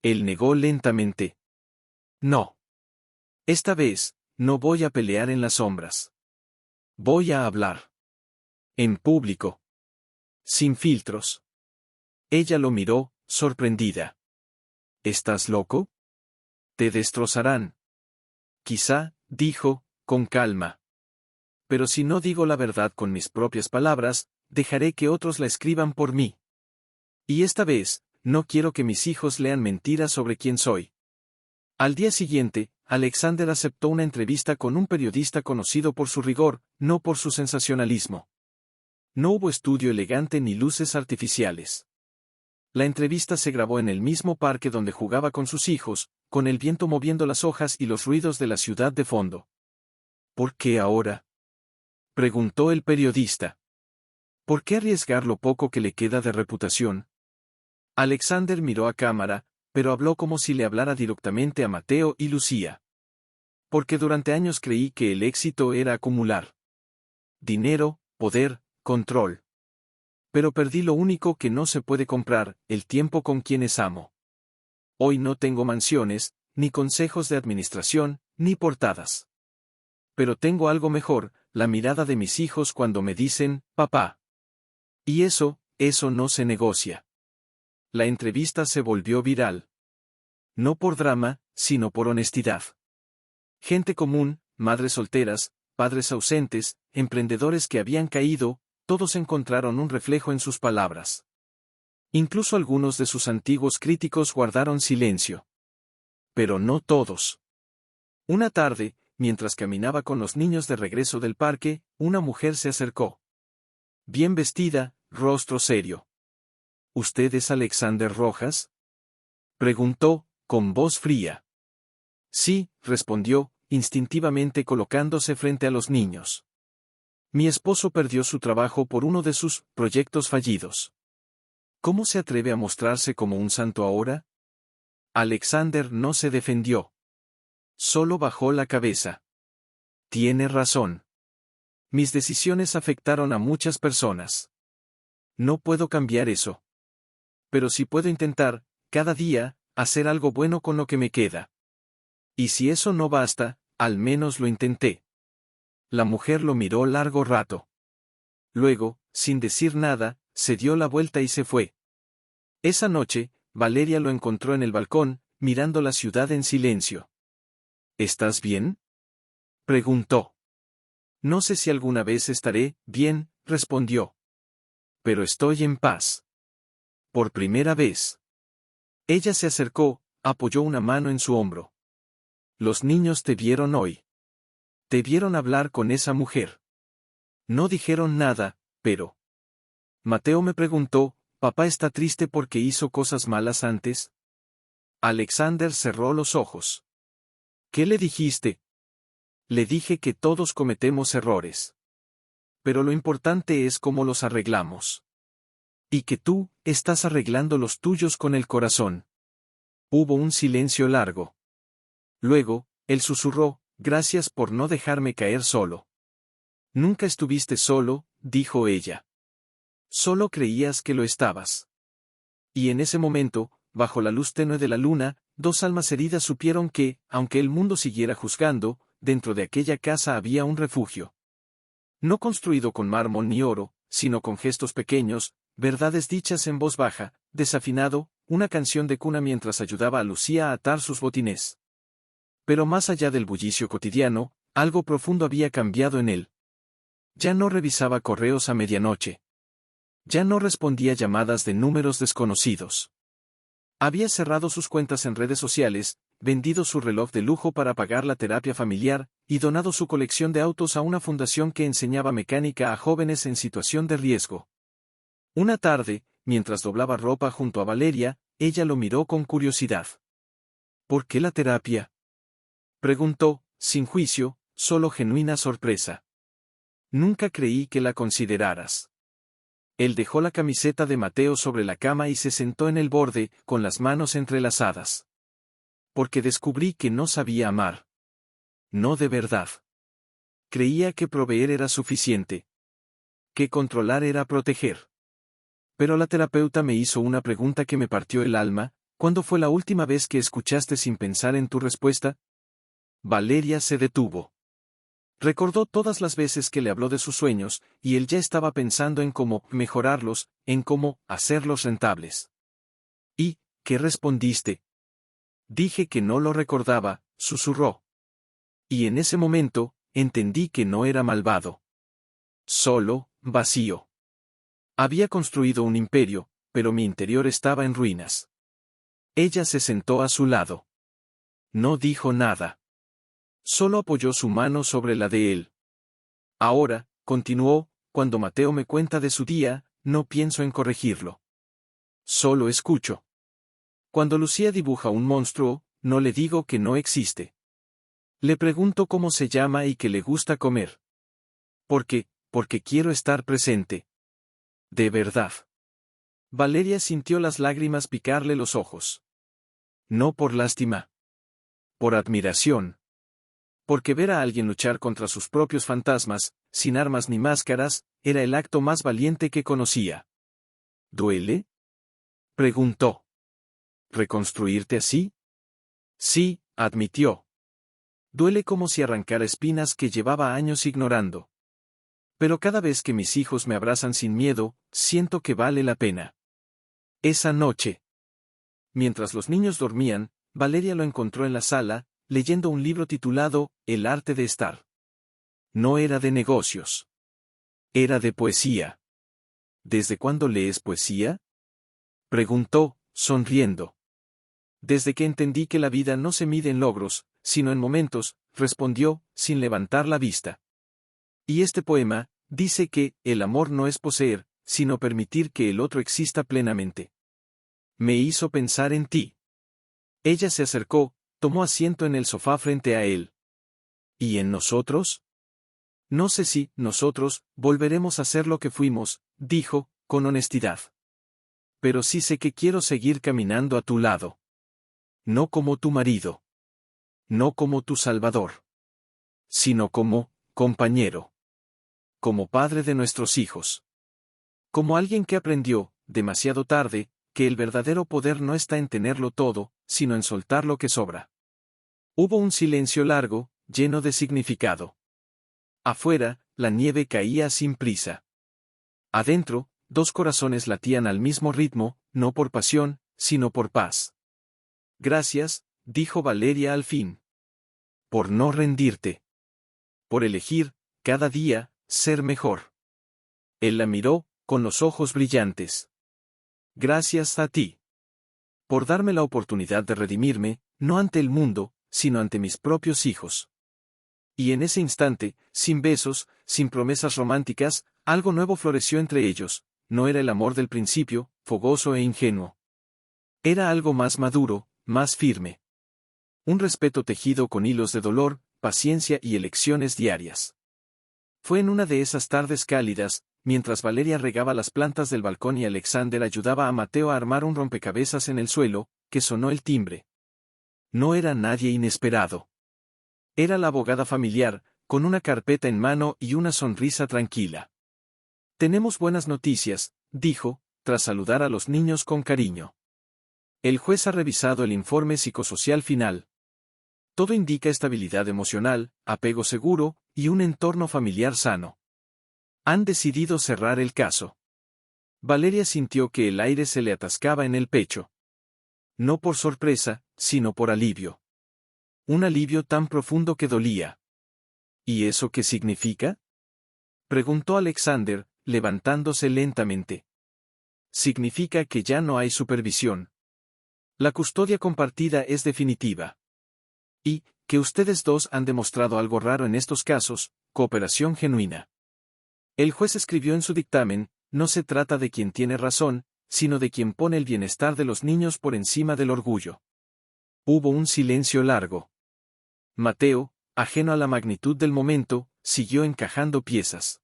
Él negó lentamente. No. Esta vez, no voy a pelear en las sombras. Voy a hablar. En público. Sin filtros. Ella lo miró, sorprendida. ¿Estás loco? Te destrozarán. Quizá, dijo, con calma. Pero si no digo la verdad con mis propias palabras, dejaré que otros la escriban por mí. Y esta vez, no quiero que mis hijos lean mentiras sobre quién soy. Al día siguiente, Alexander aceptó una entrevista con un periodista conocido por su rigor, no por su sensacionalismo. No hubo estudio elegante ni luces artificiales. La entrevista se grabó en el mismo parque donde jugaba con sus hijos, con el viento moviendo las hojas y los ruidos de la ciudad de fondo. ¿Por qué ahora?, preguntó el periodista. ¿Por qué arriesgar lo poco que le queda de reputación? Alexander miró a cámara, pero habló como si le hablara directamente a Mateo y Lucía. Porque durante años creí que el éxito era acumular dinero, poder, control. Pero perdí lo único que no se puede comprar, el tiempo con quienes amo. Hoy no tengo mansiones, ni consejos de administración, ni portadas. Pero tengo algo mejor, la mirada de mis hijos cuando me dicen, papá. Y eso no se negocia. La entrevista se volvió viral. No por drama, sino por honestidad. Gente común, madres solteras, padres ausentes, emprendedores que habían caído, todos encontraron un reflejo en sus palabras. Incluso algunos de sus antiguos críticos guardaron silencio. Pero no todos. Una tarde, mientras caminaba con los niños de regreso del parque, una mujer se acercó. Bien vestida, rostro serio. ¿Usted es Alexander Rojas? Preguntó, con voz fría. Sí, respondió, instintivamente colocándose frente a los niños. Mi esposo perdió su trabajo por uno de sus proyectos fallidos. ¿Cómo se atreve a mostrarse como un santo ahora? Alexander no se defendió. Solo bajó la cabeza. Tiene razón. Mis decisiones afectaron a muchas personas. No puedo cambiar eso. Pero sí puedo intentar, cada día, hacer algo bueno con lo que me queda. Y si eso no basta, al menos lo intenté. La mujer lo miró largo rato. Luego, sin decir nada, se dio la vuelta y se fue. Esa noche, Valeria lo encontró en el balcón, mirando la ciudad en silencio. ¿Estás bien? Preguntó. No sé si alguna vez estaré bien, respondió. Pero estoy en paz. Por primera vez. Ella se acercó, apoyó una mano en su hombro. Los niños te vieron hoy. Te vieron hablar con esa mujer. No dijeron nada, pero... Mateo me preguntó, ¿papá está triste porque hizo cosas malas antes? Alexander cerró los ojos. ¿Qué le dijiste? Le dije que todos cometemos errores. Pero lo importante es cómo los arreglamos. Y que tú, estás arreglando los tuyos con el corazón. Hubo un silencio largo. Luego, él susurró, gracias por no dejarme caer solo. Nunca estuviste solo, dijo ella. Solo creías que lo estabas. Y en ese momento, bajo la luz tenue de la luna, dos almas heridas supieron que, aunque el mundo siguiera juzgando, dentro de aquella casa había un refugio. No construido con mármol ni oro, sino con gestos pequeños, verdades dichas en voz baja, desafinado, una canción de cuna mientras ayudaba a Lucía a atar sus botines. Pero más allá del bullicio cotidiano, algo profundo había cambiado en él. Ya no revisaba correos a medianoche. Ya no respondía llamadas de números desconocidos. Había cerrado sus cuentas en redes sociales, vendido su reloj de lujo para pagar la terapia familiar, y donado su colección de autos a una fundación que enseñaba mecánica a jóvenes en situación de riesgo. Una tarde, mientras doblaba ropa junto a Valeria, ella lo miró con curiosidad. ¿Por qué la terapia? Preguntó, sin juicio, solo genuina sorpresa. Nunca creí que la consideraras. Él dejó la camiseta de Mateo sobre la cama y se sentó en el borde, con las manos entrelazadas. Porque descubrí que no sabía amar. No de verdad. Creía que proveer era suficiente. Que controlar era proteger. Pero la terapeuta me hizo una pregunta que me partió el alma. ¿Cuándo fue la última vez que escuchaste sin pensar en tu respuesta? Valeria se detuvo. Recordó todas las veces que le habló de sus sueños, y él ya estaba pensando en cómo mejorarlos, en cómo hacerlos rentables. ¿Y qué respondiste? Dije que no lo recordaba, susurró. Y en ese momento, entendí que no era malvado. Solo, vacío. Había construido un imperio, pero mi interior estaba en ruinas. Ella se sentó a su lado. No dijo nada. Solo apoyó su mano sobre la de él. Ahora, continuó, cuando Mateo me cuenta de su día, no pienso en corregirlo. Solo escucho. Cuando Lucía dibuja un monstruo, no le digo que no existe. Le pregunto cómo se llama y qué le gusta comer. Porque quiero estar presente. De verdad. Valeria sintió las lágrimas picarle los ojos. No por lástima. Por admiración. Porque ver a alguien luchar contra sus propios fantasmas, sin armas ni máscaras, era el acto más valiente que conocía. ¿Duele? Preguntó. ¿Reconstruirte así? Sí, admitió. Duele como si arrancara espinas que llevaba años ignorando. Pero cada vez que mis hijos me abrazan sin miedo, siento que vale la pena. Esa noche, mientras los niños dormían, Valeria lo encontró en la sala, leyendo un libro titulado El arte de estar. No era de negocios. Era de poesía. ¿Desde cuándo lees poesía?, preguntó, sonriendo. Desde que entendí que la vida no se mide en logros, sino en momentos, respondió, sin levantar la vista. Y este poema dice que el amor no es poseer, sino permitir que el otro exista plenamente. Me hizo pensar en ti. Ella se acercó, tomó asiento en el sofá frente a él. ¿Y en nosotros? No sé si, nosotros, volveremos a ser lo que fuimos, dijo, con honestidad. Pero sí sé que quiero seguir caminando a tu lado. No como tu marido. No como tu salvador. Sino como, compañero. Como padre de nuestros hijos. Como alguien que aprendió, demasiado tarde, que el verdadero poder no está en tenerlo todo, sino en soltar lo que sobra. Hubo un silencio largo, lleno de significado. Afuera, la nieve caía sin prisa. Adentro, dos corazones latían al mismo ritmo, no por pasión, sino por paz. Gracias, dijo Valeria al fin. Por no rendirte. Por elegir, cada día, ser mejor. Él la miró, con los ojos brillantes. Gracias a ti. Por darme la oportunidad de redimirme, no ante el mundo, sino ante mis propios hijos. Y en ese instante, sin besos, sin promesas románticas, algo nuevo floreció entre ellos. No era el amor del principio, fogoso e ingenuo. Era algo más maduro, más firme. Un respeto tejido con hilos de dolor, paciencia y elecciones diarias. Fue en una de esas tardes cálidas, mientras Valeria regaba las plantas del balcón y Alexander ayudaba a Mateo a armar un rompecabezas en el suelo, que sonó el timbre. No era nadie inesperado. Era la abogada familiar, con una carpeta en mano y una sonrisa tranquila. Tenemos buenas noticias, dijo, tras saludar a los niños con cariño. El juez ha revisado el informe psicosocial final. Todo indica estabilidad emocional, apego seguro, y un entorno familiar sano. Han decidido cerrar el caso. Valeria sintió que el aire se le atascaba en el pecho. No por sorpresa, sino por alivio. Un alivio tan profundo que dolía. ¿Y eso qué significa?, preguntó Alexander, levantándose lentamente. Significa que ya no hay supervisión. La custodia compartida es definitiva. Y, que ustedes dos han demostrado algo raro en estos casos, cooperación genuina. El juez escribió en su dictamen, no se trata de quien tiene razón, sino de quien pone el bienestar de los niños por encima del orgullo. Hubo un silencio largo. Mateo, ajeno a la magnitud del momento, siguió encajando piezas.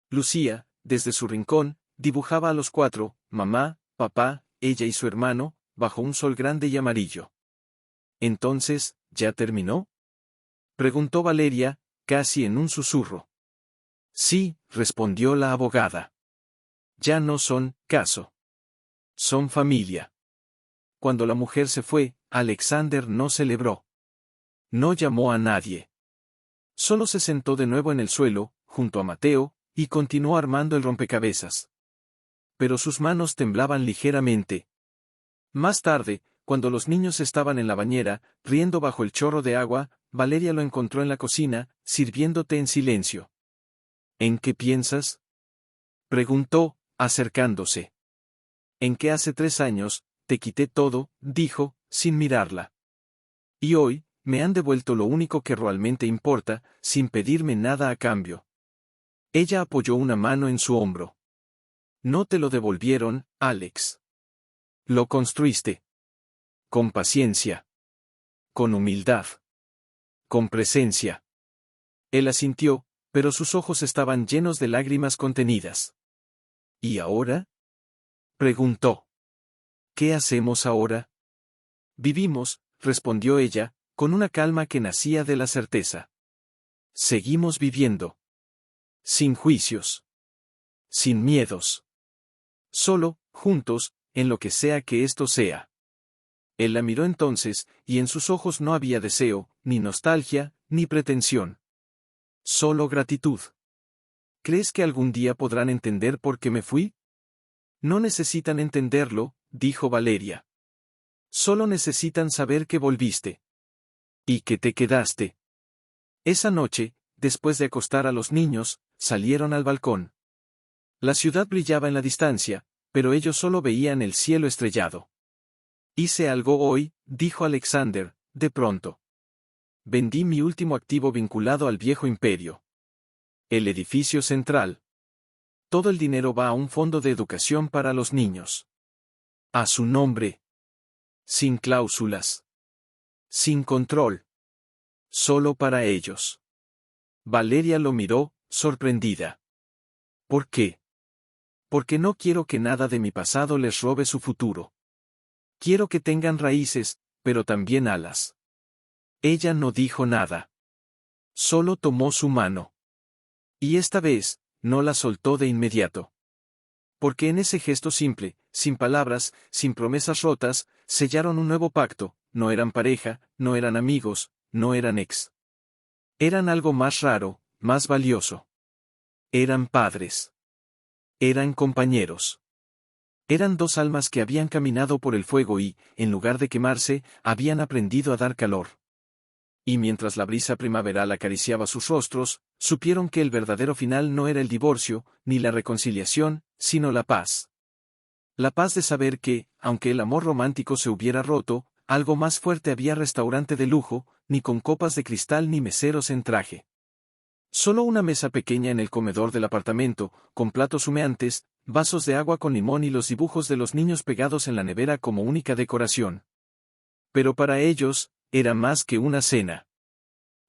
Lucía, desde su rincón, dibujaba a los cuatro, mamá, papá, ella y su hermano, bajo un sol grande y amarillo. Entonces, ¿ya terminó?, preguntó Valeria, casi en un susurro. Sí, respondió la abogada. Ya no son caso. Son familia. Cuando la mujer se fue, Alexander no celebró. No llamó a nadie. Solo se sentó de nuevo en el suelo, junto a Mateo, y continuó armando el rompecabezas. Pero sus manos temblaban ligeramente. Más tarde, cuando los niños estaban en la bañera, riendo bajo el chorro de agua, Valeria lo encontró en la cocina, sirviéndote en silencio. ¿En qué piensas?, preguntó, acercándose. En que hace 3 años, te quité todo, dijo, sin mirarla. Y hoy, me han devuelto lo único que realmente importa, sin pedirme nada a cambio. Ella apoyó una mano en su hombro. No te lo devolvieron, Alex. Lo construiste. Con paciencia. Con humildad. Con presencia. Él asintió, pero sus ojos estaban llenos de lágrimas contenidas. ¿Y ahora?, preguntó. ¿Qué hacemos ahora? Vivimos, respondió ella, con una calma que nacía de la certeza. Seguimos viviendo. Sin juicios. Sin miedos. Solo, juntos, en lo que sea que esto sea. Él la miró entonces, y en sus ojos no había deseo, ni nostalgia, ni pretensión. Solo gratitud. ¿Crees que algún día podrán entender por qué me fui? No necesitan entenderlo, dijo Valeria. Solo necesitan saber que volviste. Y que te quedaste. Esa noche, después de acostar a los niños, salieron al balcón. La ciudad brillaba en la distancia, pero ellos solo veían el cielo estrellado. Hice algo hoy, dijo Alexander, de pronto. Vendí mi último activo vinculado al viejo imperio. El edificio central. Todo el dinero va a un fondo de educación para los niños. A su nombre. Sin cláusulas. Sin control. Solo para ellos. Valeria lo miró, sorprendida. ¿Por qué? Porque no quiero que nada de mi pasado les robe su futuro. Quiero que tengan raíces, pero también alas. Ella no dijo nada. Solo tomó su mano. Y esta vez, no la soltó de inmediato. Porque en ese gesto simple, sin palabras, sin promesas rotas, sellaron un nuevo pacto. No eran pareja, no eran amigos, no eran ex. Eran algo más raro, más valioso. Eran padres. Eran compañeros. Eran dos almas que habían caminado por el fuego y, en lugar de quemarse, habían aprendido a dar calor. Y mientras la brisa primaveral acariciaba sus rostros, supieron que el verdadero final no era el divorcio, ni la reconciliación, sino la paz. La paz de saber que, aunque el amor romántico se hubiera roto, algo más fuerte había restaurante de lujo, ni con copas de cristal ni meseros en traje. Solo una mesa pequeña en el comedor del apartamento, con platos humeantes, vasos de agua con limón y los dibujos de los niños pegados en la nevera como única decoración. Pero para ellos, era más que una cena.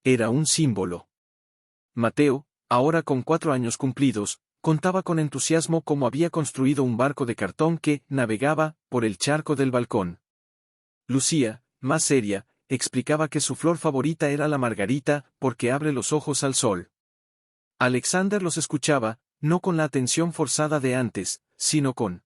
Era un símbolo. Mateo, ahora con 4 años cumplidos, contaba con entusiasmo cómo había construido un barco de cartón que navegaba por el charco del balcón. Lucía, más seria, explicaba que su flor favorita era la margarita, porque abre los ojos al sol. Alexander los escuchaba, no con la atención forzada de antes, sino con